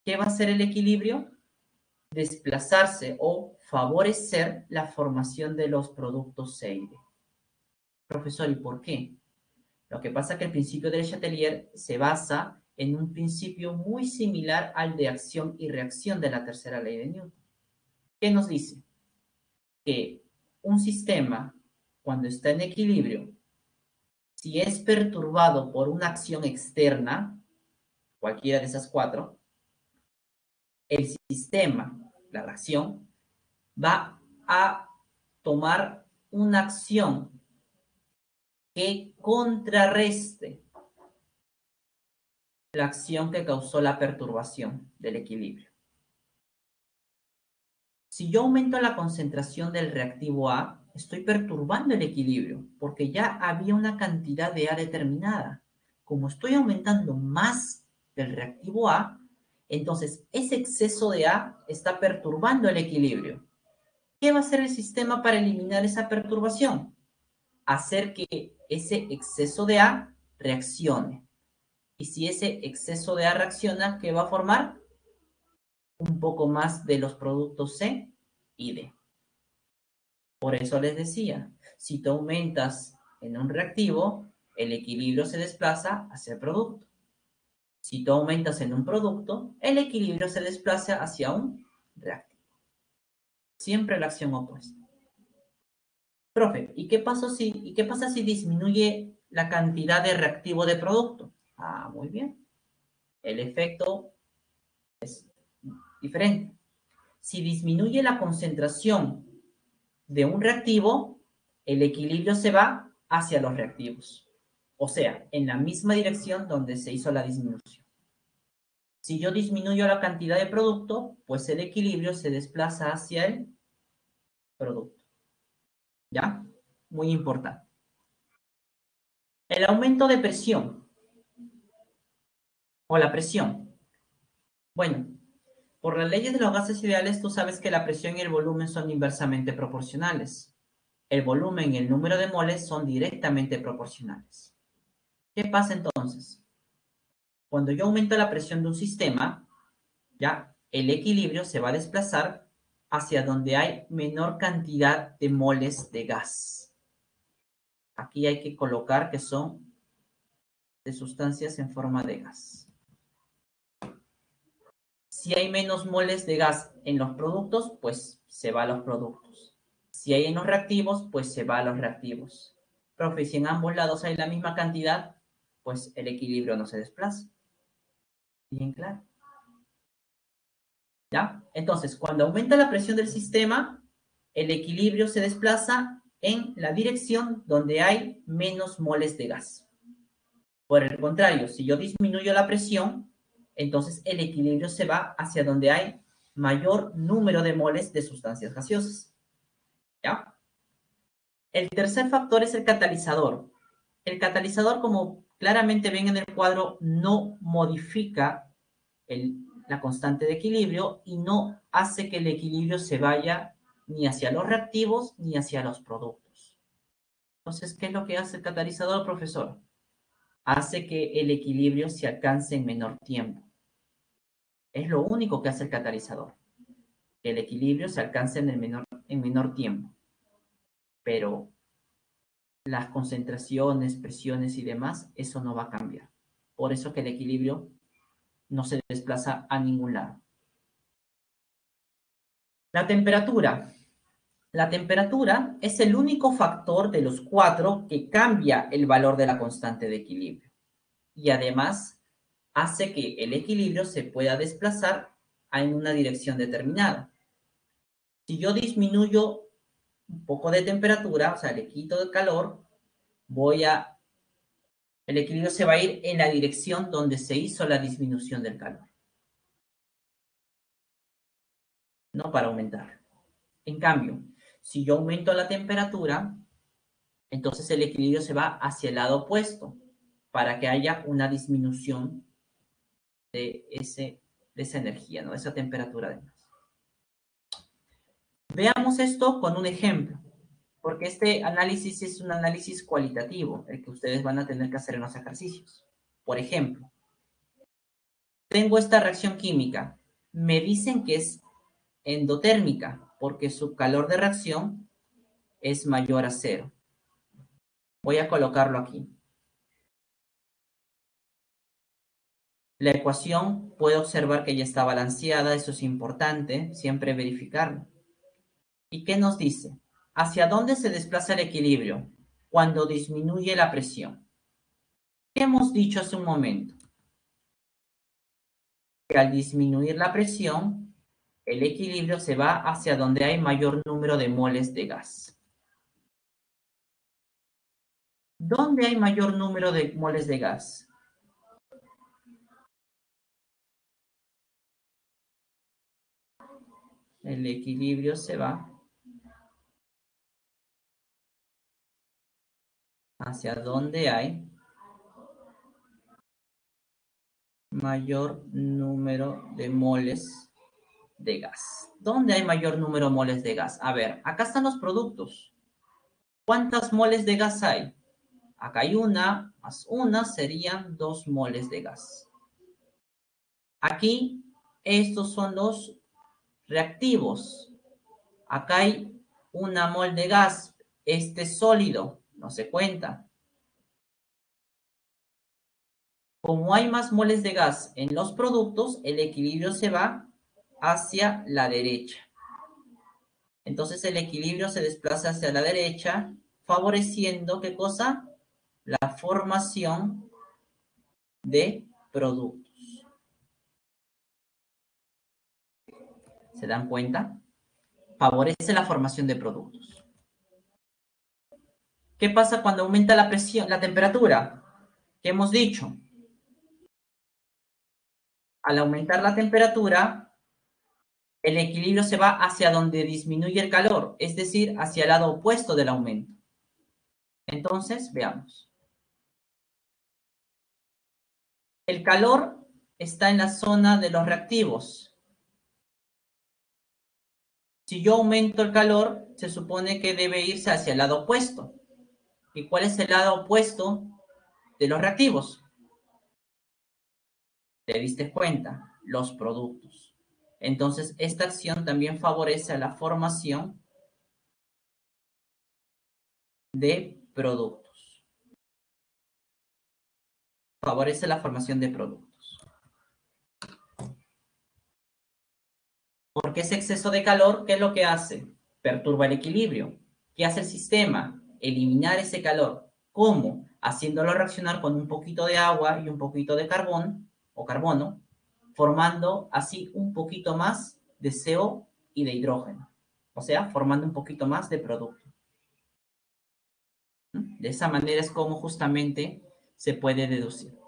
¿qué va a hacer el equilibrio? Desplazarse o favorecer la formación de los productos C y D. Profesor, ¿y por qué? Lo que pasa es que el principio de Le Chatelier se basa en un principio muy similar al de acción y reacción de la tercera ley de Newton. ¿Qué nos dice? Que un sistema, cuando está en equilibrio, si es perturbado por una acción externa, cualquiera de esas 4, el sistema, la reacción, va a tomar una acción que contrarreste la acción que causó la perturbación del equilibrio. Si yo aumento la concentración del reactivo A, estoy perturbando el equilibrio porque ya había una cantidad de A determinada. Como estoy aumentando más del reactivo A, entonces ese exceso de A está perturbando el equilibrio. ¿Qué va a hacer el sistema para eliminar esa perturbación? Hacer que ese exceso de A reaccione. Y si ese exceso de A reacciona, ¿qué va a formar? Un poco más de los productos C y D. Por eso les decía, si tú aumentas en un reactivo, el equilibrio se desplaza hacia el producto. Si tú aumentas en un producto, el equilibrio se desplaza hacia un reactivo. Siempre la acción opuesta. Profe, ¿y qué pasa si disminuye la cantidad de reactivo de producto? Ah, muy bien. El efecto es diferente. Si disminuye la concentración de un reactivo, el equilibrio se va hacia los reactivos. O sea, en la misma dirección donde se hizo la disminución. Si yo disminuyo la cantidad de producto, pues el equilibrio se desplaza hacia el producto. ¿Ya? Muy importante. El aumento de presión o la presión. Bueno, por las leyes de los gases ideales, tú sabes que la presión y el volumen son inversamente proporcionales. El volumen y el número de moles son directamente proporcionales. ¿Qué pasa entonces? Cuando yo aumento la presión de un sistema, ya el equilibrio se va a desplazar hacia donde hay menor cantidad de moles de gas. Aquí hay que colocar que son de sustancias en forma de gas. Si hay menos moles de gas en los productos, pues se va a los productos. Si hay en los reactivos, pues se va a los reactivos. Profe, si en ambos lados hay la misma cantidad, pues el equilibrio no se desplaza. Bien claro. ¿Ya? Entonces, cuando aumenta la presión del sistema, el equilibrio se desplaza en la dirección donde hay menos moles de gas. Por el contrario, si yo disminuyo la presión, entonces el equilibrio se va hacia donde hay mayor número de moles de sustancias gaseosas. ¿Ya? El tercer factor es el catalizador. El catalizador, como claramente ven en el cuadro, no modifica la constante de equilibrio y no hace que el equilibrio se vaya ni hacia los reactivos ni hacia los productos. Entonces, ¿qué es lo que hace el catalizador, profesor? Hace que el equilibrio se alcance en menor tiempo. Es lo único que hace el catalizador. Que el equilibrio se alcance en menor tiempo. Pero las concentraciones, presiones y demás, eso no va a cambiar. Por eso que el equilibrio no se desplaza a ningún lado. La temperatura. La temperatura es el único factor de los cuatro que cambia el valor de la constante de equilibrio. Y además hace que el equilibrio se pueda desplazar en una dirección determinada. Si yo disminuyo un poco de temperatura, o sea, le quito de calor, el equilibrio se va a ir en la dirección donde se hizo la disminución del calor. No para aumentar. En cambio, si yo aumento la temperatura, entonces el equilibrio se va hacia el lado opuesto para que haya una disminución de esa energía, ¿no? De esa temperatura además. Veamos esto con un ejemplo, porque este análisis es un análisis cualitativo, el que ustedes van a tener que hacer en los ejercicios. Por ejemplo, tengo esta reacción química. Me dicen que es endotérmica, porque su calor de reacción es mayor a 0. Voy a colocarlo aquí. La ecuación puede observar que ya está balanceada, eso es importante, siempre verificarlo. ¿Y qué nos dice? ¿Hacia dónde se desplaza el equilibrio cuando disminuye la presión? ¿Qué hemos dicho hace un momento? Que al disminuir la presión, el equilibrio se va hacia donde hay mayor número de moles de gas. ¿Dónde hay mayor número de moles de gas? El equilibrio se va hacia donde hay mayor número de moles de gas. ¿Dónde hay mayor número de moles de gas? A ver, acá están los productos. ¿Cuántas moles de gas hay? Acá hay una, más una serían 2 moles de gas. Aquí, estos son los reactivos. Acá hay 1 mol de gas. Este es sólido, no se cuenta. Como hay más moles de gas en los productos, el equilibrio se va hacia la derecha. Entonces el equilibrio se desplaza hacia la derecha, favoreciendo, ¿qué cosa? La formación de productos. ¿Se dan cuenta? Favorece la formación de productos. ¿Qué pasa cuando aumenta la presión, la temperatura? ¿Qué hemos dicho? Al aumentar la temperatura, el equilibrio se va hacia donde disminuye el calor, es decir, hacia el lado opuesto del aumento. Entonces, veamos. El calor está en la zona de los reactivos. Si yo aumento el calor, se supone que debe irse hacia el lado opuesto. ¿Y cuál es el lado opuesto de los reactivos? ¿Te diste cuenta? Los productos. Entonces, esta acción también favorece a la formación de productos. Favorece la formación de productos. Porque ese exceso de calor, ¿qué es lo que hace? Perturba el equilibrio. ¿Qué hace el sistema? Eliminar ese calor. ¿Cómo? Haciéndolo reaccionar con un poquito de agua y un poquito de carbón o carbono, formando así un poquito más de CO y de hidrógeno. O sea, formando un poquito más de producto. De esa manera es como justamente se puede deducir.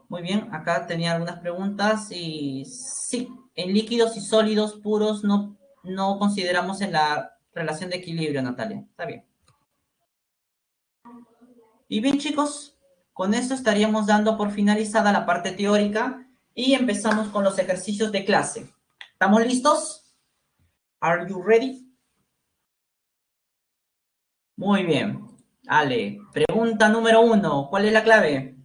Muy bien, acá tenía algunas preguntas y sí, en líquidos y sólidos puros no consideramos en la relación de equilibrio, Natalia. Está bien. Y bien, chicos, con esto estaríamos dando por finalizada la parte teórica y empezamos con los ejercicios de clase. ¿Estamos listos? Are you ready? Muy bien. Ale, pregunta número 1. ¿Cuál es la clave?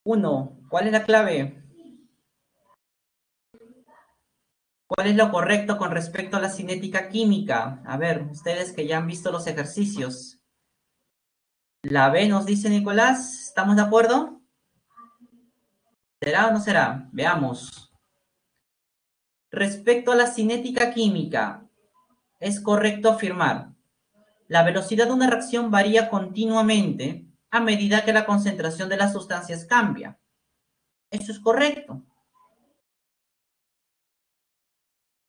1. ¿Cuál es la clave? ¿Cuál es lo correcto con respecto a la cinética química? A ver, ustedes que ya han visto los ejercicios. La B nos dice Nicolás, ¿estamos de acuerdo? ¿Será o no será? Veamos. Respecto a la cinética química, es correcto afirmar, la velocidad de una reacción varía continuamente a medida que la concentración de las sustancias cambia. Eso es correcto.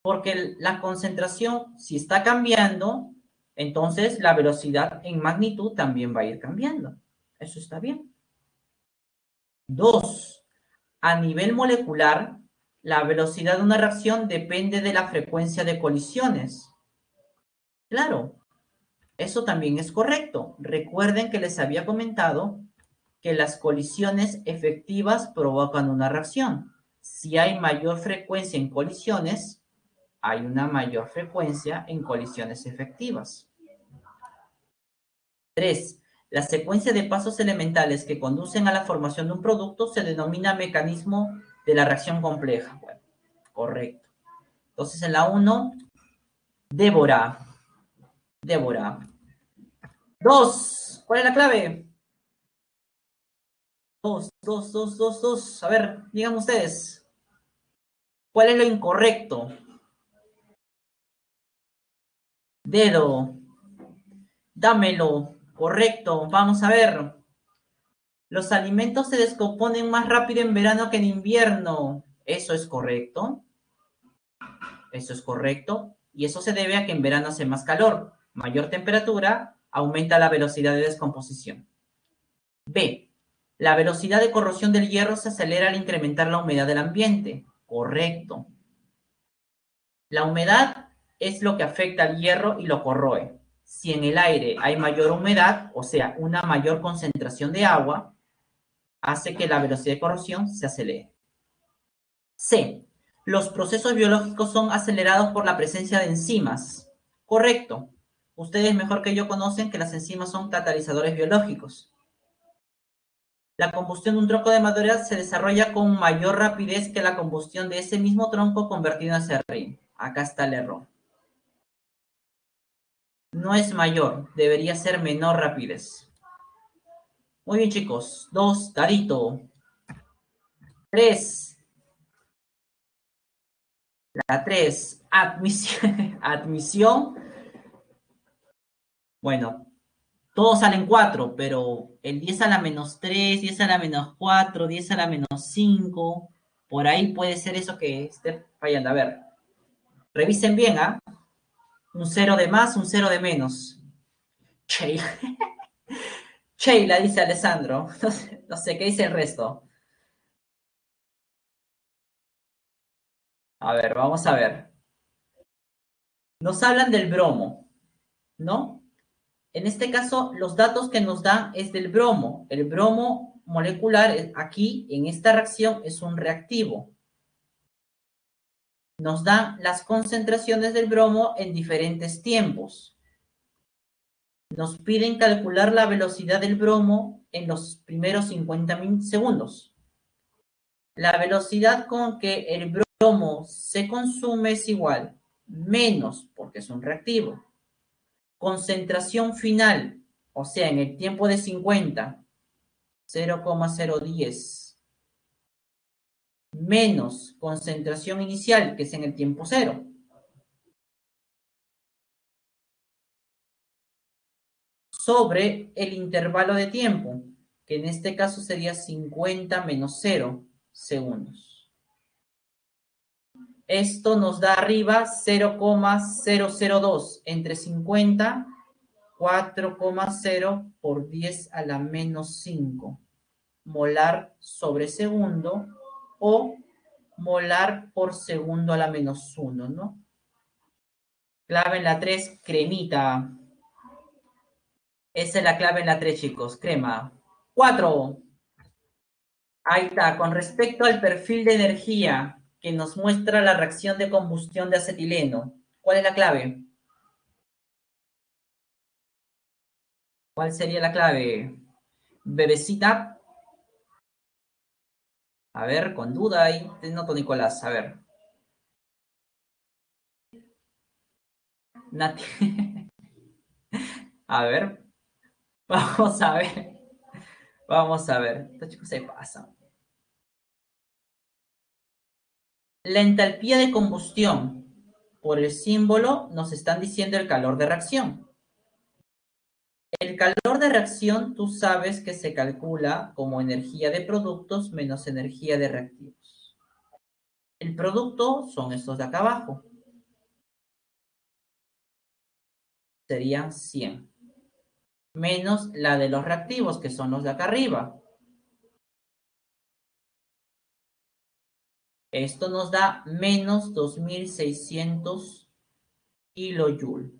Porque la concentración, si está cambiando, entonces la velocidad en magnitud también va a ir cambiando. Eso está bien. 2. A nivel molecular, la velocidad de una reacción depende de la frecuencia de colisiones. Claro, eso también es correcto. Recuerden que les había comentado que las colisiones efectivas provocan una reacción. Si hay mayor frecuencia en colisiones, hay una mayor frecuencia en colisiones efectivas. 3. La secuencia de pasos elementales que conducen a la formación de un producto se denomina mecanismo de la reacción compleja. Bueno, correcto. Entonces, en la 1, Débora. 2. ¿Cuál es la clave? 2. A ver, digan ustedes. ¿Cuál es lo incorrecto? Dedo. Dámelo. Correcto. Vamos a ver. Los alimentos se descomponen más rápido en verano que en invierno. ¿Eso es correcto? Eso es correcto. Y eso se debe a que en verano hace más calor. Mayor temperatura aumenta la velocidad de descomposición. B. La velocidad de corrosión del hierro se acelera al incrementar la humedad del ambiente. Correcto. La humedad es lo que afecta al hierro y lo corroe. Si en el aire hay mayor humedad, o sea, una mayor concentración de agua, hace que la velocidad de corrosión se acelere. C. Los procesos biológicos son acelerados por la presencia de enzimas. Correcto. Ustedes mejor que yo conocen que las enzimas son catalizadores biológicos. La combustión de un tronco de madera se desarrolla con mayor rapidez que la combustión de ese mismo tronco convertido en acerrín. Acá está el error. No es mayor, debería ser menor rapidez. Muy bien, chicos. 2, dadito. 3. La 3, admisión. Admisión. Bueno, todos salen 4, pero el 10 a la menos 3, 10 a la menos 4, 10 a la menos 5, por ahí puede ser eso que esté fallando. A ver, revisen bien, ¿ah? Un 0 de más, un 0 de menos. Sheila, Sheila dice Alessandro. No sé, ¿qué dice el resto? A ver, vamos a ver. Nos hablan del bromo, ¿no? En este caso, los datos que nos dan es del bromo. El bromo molecular aquí, en esta reacción, es un reactivo. Nos dan las concentraciones del bromo en diferentes tiempos. Nos piden calcular la velocidad del bromo en los primeros 50 segundos. La velocidad con que el bromo se consume es igual, menos, porque es un reactivo. Concentración final, o sea, en el tiempo de 50, 0,010, menos concentración inicial, que es en el tiempo 0. Sobre el intervalo de tiempo, que en este caso sería 50 menos 0 segundos. Esto nos da arriba 0,002 entre 50, 4,0 por 10 a la menos 5 molar sobre segundo o molar por segundo a la menos 1, ¿no? Clave en la 3, cremita. Esa es la clave en la 3, chicos, crema. 4. Ahí está, con respecto al perfil de energía que nos muestra la reacción de combustión de acetileno. ¿Cuál es la clave? ¿Cuál sería la clave? Bebecita. A ver, con duda ahí. Te noto, Nicolás. A ver. Nati. A ver. Vamos a ver. Vamos a ver. Estos chicos se pasan. La entalpía de combustión. Por el símbolo nos están diciendo el calor de reacción. El calor de reacción tú sabes que se calcula como energía de productos menos energía de reactivos. El producto son estos de acá abajo. Serían 100. Menos la de los reactivos, que son los de acá arriba. Esto nos da menos 2600 kilojoule.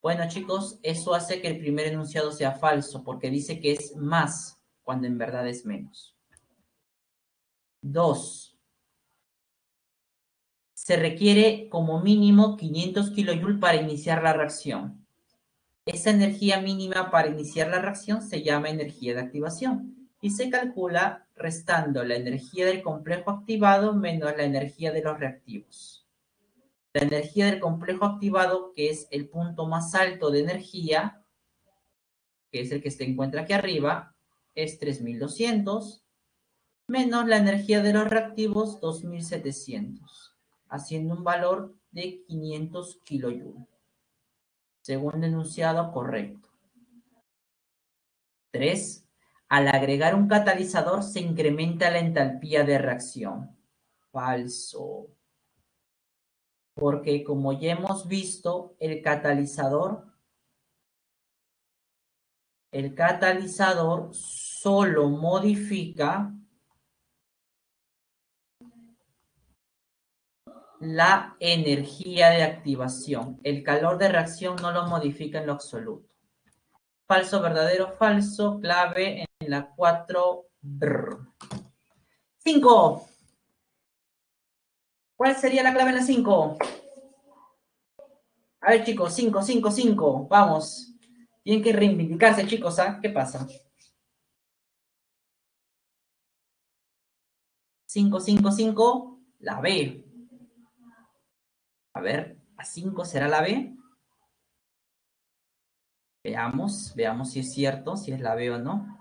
Bueno, chicos, eso hace que el primer enunciado sea falso, porque dice que es más, cuando en verdad es menos. 2. Se requiere como mínimo 500 kJ para iniciar la reacción. Esa energía mínima para iniciar la reacción se llama energía de activación y se calcula restando la energía del complejo activado menos la energía de los reactivos. La energía del complejo activado, que es el punto más alto de energía, que es el que se encuentra aquí arriba, es 3200, menos la energía de los reactivos, 2700, haciendo un valor de 500 kJ. Segundo enunciado correcto. 3. Al agregar un catalizador se incrementa la entalpía de reacción. Falso. Porque como ya hemos visto, el catalizador solo modifica la energía de activación. El calor de reacción no lo modifica en lo absoluto. Falso, verdadero, falso, clave en la 4. 5. ¿Cuál sería la clave en la 5? A ver, chicos, 5, 5, 5. Vamos. Tienen que reivindicarse, chicos, ¿ah? ¿Qué pasa? 5, 5, 5. La B. A ver, ¿la 5 será la B? Veamos si es cierto, si es la B o no.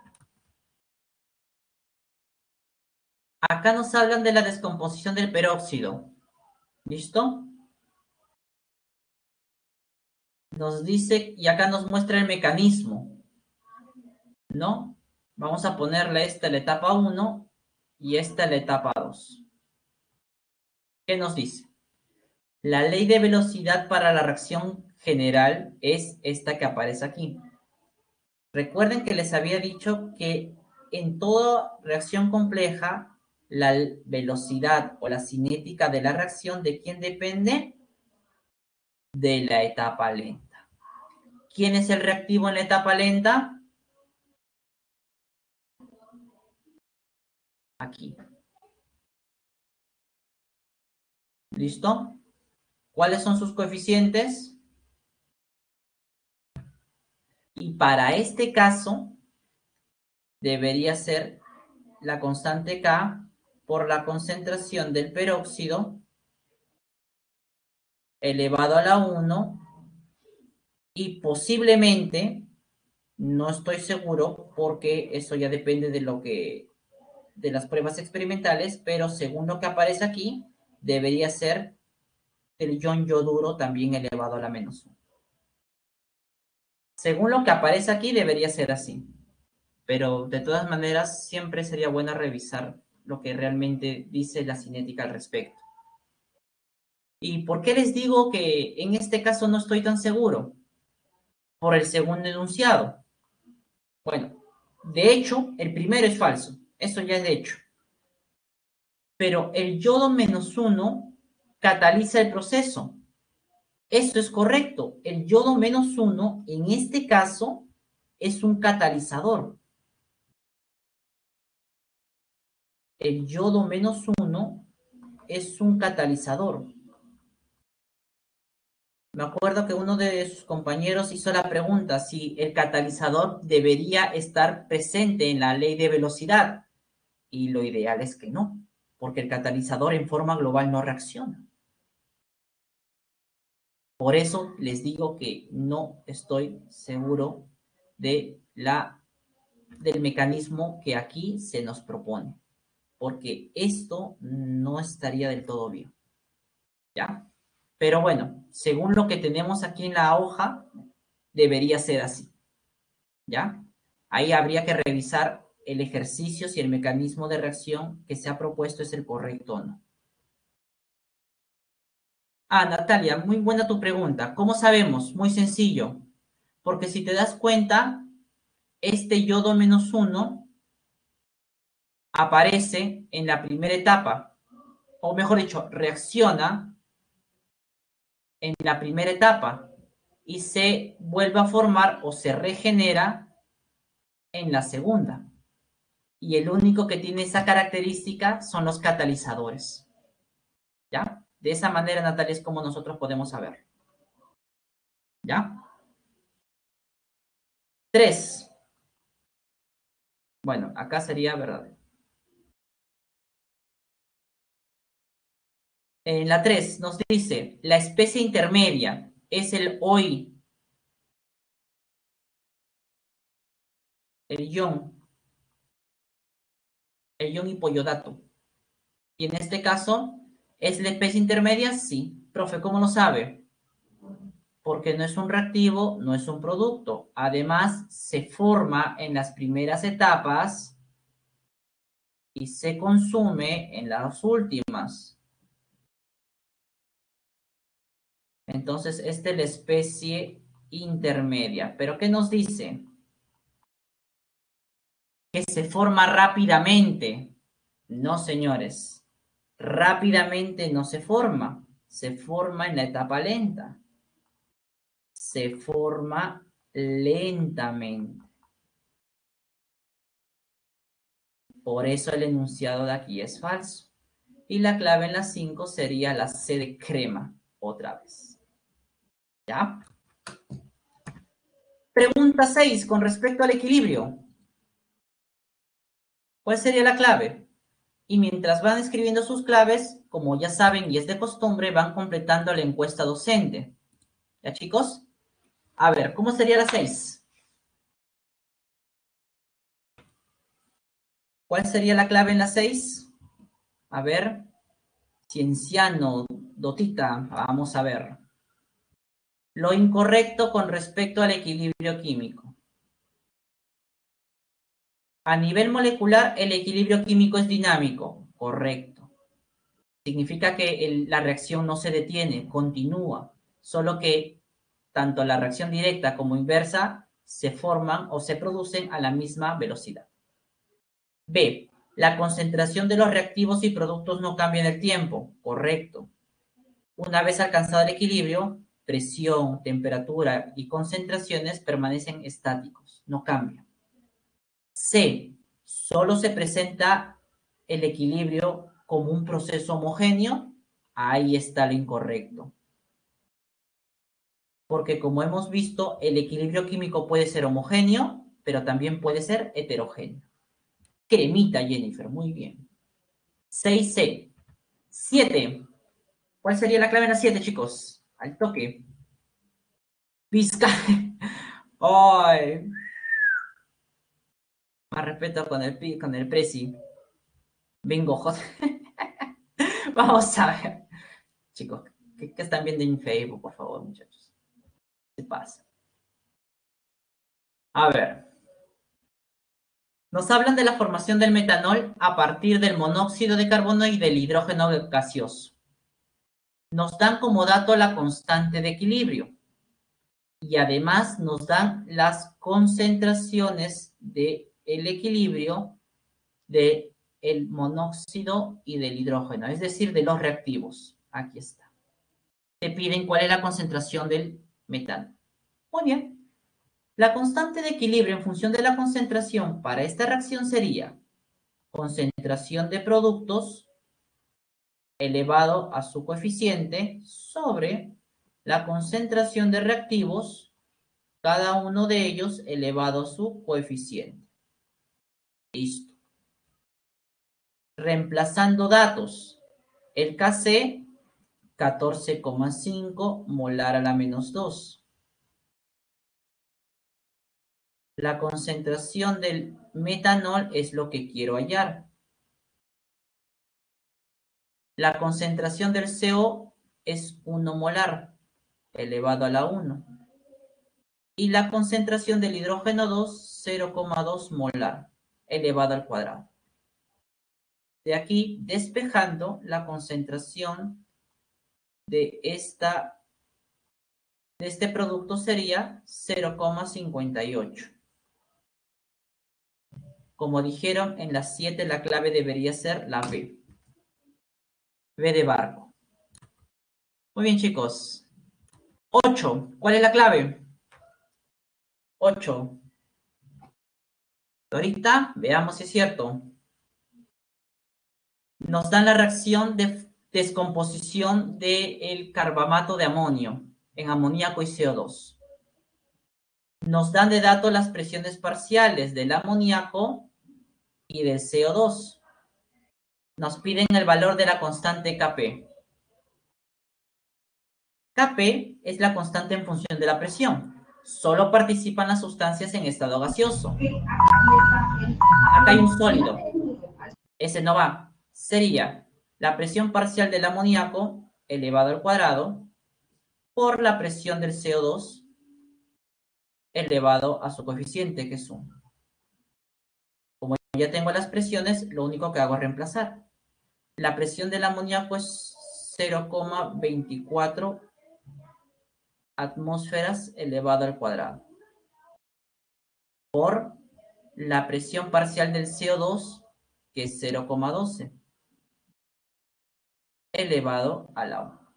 Acá nos hablan de la descomposición del peróxido. ¿Listo? Nos dice, y acá nos muestra el mecanismo, ¿no? Vamos a ponerle esta la etapa 1 y esta la etapa 2. ¿Qué nos dice? La ley de velocidad para la reacción general es esta que aparece aquí. Recuerden que les había dicho que en toda reacción compleja, la velocidad o la cinética de la reacción, ¿de quién depende? De la etapa lenta. ¿Quién es el reactivo en la etapa lenta? Aquí. ¿Listo? ¿Cuáles son sus coeficientes? Y para este caso, debería ser la constante K por la concentración del peróxido elevado a la 1 y posiblemente, no estoy seguro porque eso ya depende de las pruebas experimentales, pero según lo que aparece aquí, debería ser el ion yoduro también elevado a la -1. Según lo que aparece aquí, debería ser así. Pero de todas maneras, siempre sería bueno revisar lo que realmente dice la cinética al respecto. ¿Y por qué les digo que en este caso no estoy tan seguro? Por el segundo enunciado. Bueno, de hecho, el primero es falso. Eso ya es de hecho. Pero el yodo -1 cataliza el proceso. Eso es correcto. El yodo -1, en este caso, es un catalizador. El yodo -1 es un catalizador. Me acuerdo que uno de sus compañeros hizo la pregunta si el catalizador debería estar presente en la ley de velocidad. Y lo ideal es que no, porque el catalizador en forma global no reacciona. Por eso les digo que no estoy seguro de del mecanismo que aquí se nos propone, porque esto no estaría del todo bien. ¿Ya? Pero bueno, según lo que tenemos aquí en la hoja, debería ser así. ¿Ya? Ahí habría que revisar el ejercicio si el mecanismo de reacción que se ha propuesto es el correcto o no. Ah, Natalia, muy buena tu pregunta. ¿Cómo sabemos? Muy sencillo. Porque si te das cuenta, este yodo -1 aparece en la primera etapa, o mejor dicho, reacciona en la primera etapa y se vuelve a formar o se regenera en la segunda. Y el único que tiene esa característica son los catalizadores. ¿Ya? De esa manera, Natalia, es como nosotros podemos saber. ¿Ya? 3. Bueno, acá sería verdad. En la 3 nos dice, la especie intermedia es el OI, el ion hipoyodato. Y en este caso, ¿es la especie intermedia? Sí. Profe, ¿cómo lo sabe? Porque no es un reactivo, no es un producto. Además, se forma en las primeras etapas y se consume en las últimas. Entonces, esta es la especie intermedia. ¿Pero qué nos dice? Que se forma rápidamente. No, señores. Rápidamente no se forma. Se forma en la etapa lenta. Se forma lentamente. Por eso el enunciado de aquí es falso. Y la clave en la 5 sería la C de crema, otra vez. ¿Ya? Pregunta 6, con respecto al equilibrio. ¿Cuál sería la clave? Y mientras van escribiendo sus claves, como ya saben y es de costumbre, van completando la encuesta docente. ¿Ya, chicos? A ver, ¿cómo sería la 6? ¿Cuál sería la clave en la 6? A ver, Cienciano, Dotita, vamos a ver. Lo incorrecto con respecto al equilibrio químico. A nivel molecular, el equilibrio químico es dinámico, correcto. Significa que la reacción no se detiene, continúa, solo que tanto la reacción directa como inversa se forman o se producen a la misma velocidad. B. La concentración de los reactivos y productos no cambia en el tiempo, correcto. Una vez alcanzado el equilibrio, presión, temperatura y concentraciones permanecen estáticos, no cambian. C. Solo se presenta el equilibrio como un proceso homogéneo. Ahí está lo incorrecto. Porque como hemos visto, el equilibrio químico puede ser homogéneo, pero también puede ser heterogéneo. Cremita, Jennifer, muy bien. 6C. 7. ¿Cuál sería la clave en la 7, chicos? Al toque. Pizca. Ay. Más respeto con el presi. Vengo, José. Vamos a ver. Chicos, ¿qué están viendo en Facebook, por favor, muchachos? ¿Qué pasa? A ver. Nos hablan de la formación del metanol a partir del monóxido de carbono y del hidrógeno gaseoso. Nos dan como dato la constante de equilibrio. Y además nos dan las concentraciones del equilibrio del monóxido y del hidrógeno, es decir, de los reactivos. Aquí está. Te piden cuál es la concentración del metano. Muy bien. La constante de equilibrio en función de la concentración para esta reacción sería concentración de productos elevado a su coeficiente sobre la concentración de reactivos, cada uno de ellos elevado a su coeficiente. Listo. Reemplazando datos. El Kc, 14,5 molar a la menos 2. La concentración del metanol es lo que quiero hallar. La concentración del CO es 1 molar elevado a la 1. Y la concentración del hidrógeno 2, 0,2 molar elevado al cuadrado. De aquí, despejando, la concentración de este producto sería 0,58. Como dijeron, en la 7 la clave debería ser la B. B de barco. Muy bien, chicos. 8. ¿Cuál es la clave? 8. Ahorita veamos si es cierto. Nos dan la reacción de descomposición del carbamato de amonio en amoníaco y CO2. Nos dan de dato las presiones parciales del amoníaco y del CO2. Nos piden el valor de la constante Kp. Kp es la constante en función de la presión. Solo participan las sustancias en estado gaseoso. Acá hay un sólido. Ese no va. Sería la presión parcial del amoníaco elevado al cuadrado por la presión del CO2 elevado a su coeficiente, que es 1. Como ya tengo las presiones, lo único que hago es reemplazar. La presión del amoníaco es 0,24 atmósferas elevado al cuadrado por la presión parcial del CO2, que es 0,12 elevado a la 1.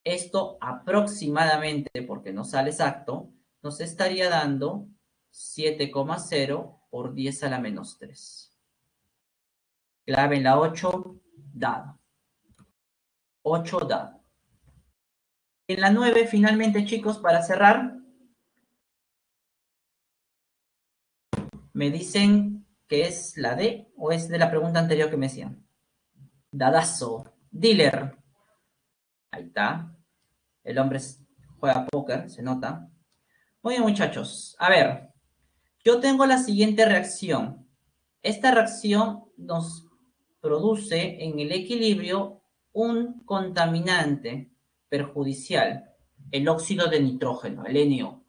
Esto aproximadamente, porque no sale exacto, nos estaría dando 7,0 por 10 a la menos 3. Clave en la 8, dado. 8 dado. En la 9, finalmente, chicos, para cerrar, me dicen que es la D o es de la pregunta anterior que me decían. Dadazo. Dealer. Ahí está. El hombre juega póker, se nota. Muy bien, muchachos. A ver, yo tengo la siguiente reacción. Esta reacción nos produce en el equilibrio un contaminante perjudicial, el óxido de nitrógeno, el NO.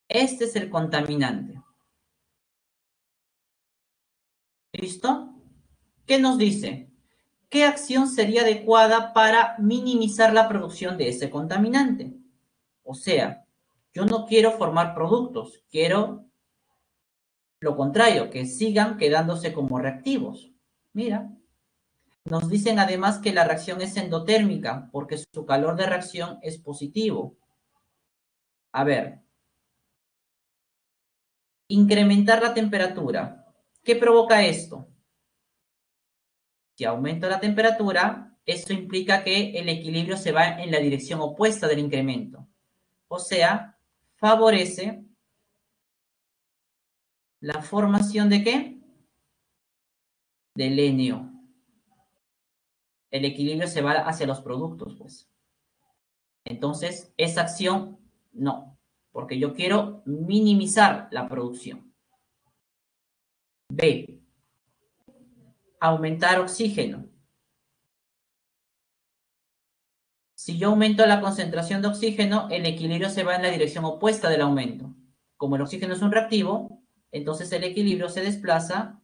Este es el contaminante. ¿Listo? ¿Qué nos dice? ¿Qué acción sería adecuada para minimizar la producción de ese contaminante? O sea, yo no quiero formar productos, quiero lo contrario, que sigan quedándose como reactivos. Mira, nos dicen además que la reacción es endotérmica porque su calor de reacción es positivo. A ver, incrementar la temperatura. ¿Qué provoca esto? Si aumento la temperatura, eso implica que el equilibrio se va en la dirección opuesta del incremento. O sea, favorece la formación ¿de qué? Del NO. El equilibrio se va hacia los productos, pues. Entonces, esa acción, no, porque yo quiero minimizar la producción. B, aumentar oxígeno. Si yo aumento la concentración de oxígeno, el equilibrio se va en la dirección opuesta del aumento. Como el oxígeno es un reactivo, entonces el equilibrio se desplaza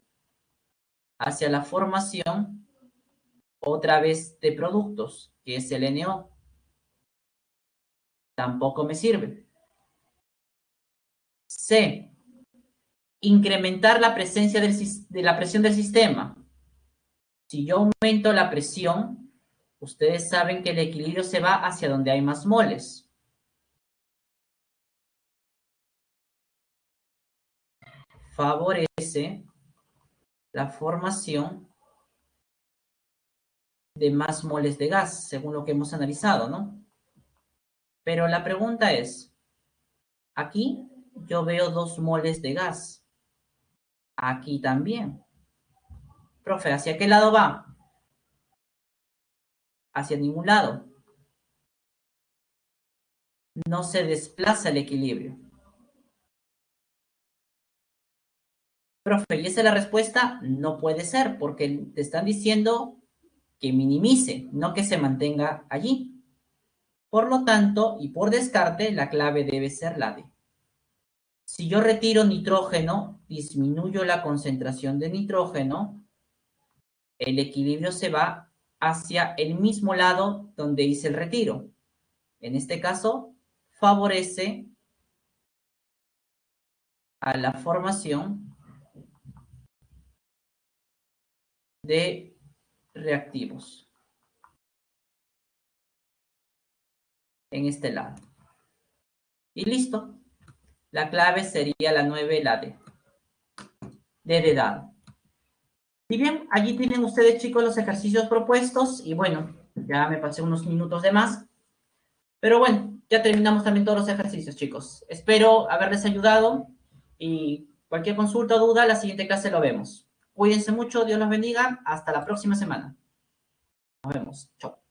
hacia la formación otra vez de productos, que es el NO. Tampoco me sirve. C, incrementar la presencia de la presión del sistema. Si yo aumento la presión, ustedes saben que el equilibrio se va hacia donde hay más moles. Favorece la formación de más moles de gas, según lo que hemos analizado, ¿no? Pero la pregunta es, aquí yo veo 2 moles de gas. Aquí también. Profe, ¿hacia qué lado va? Hacia ningún lado. No se desplaza el equilibrio. Profe, ¿y esa es la respuesta? No puede ser, porque te están diciendo que minimice, no que se mantenga allí. Por lo tanto, y por descarte, la clave debe ser la D. Si yo retiro nitrógeno, disminuyo la concentración de nitrógeno, el equilibrio se va hacia el mismo lado donde hice el retiro. En este caso, favorece a la formación de reactivos en este lado. Y listo. La clave sería la 9, la D. D de dado. Y bien, allí tienen ustedes, chicos, los ejercicios propuestos. Y bueno, ya me pasé unos minutos de más. Pero bueno, ya terminamos también todos los ejercicios, chicos. Espero haberles ayudado. Y cualquier consulta o duda, la siguiente clase lo vemos. Cuídense mucho, Dios los bendiga. Hasta la próxima semana. Nos vemos. Chao.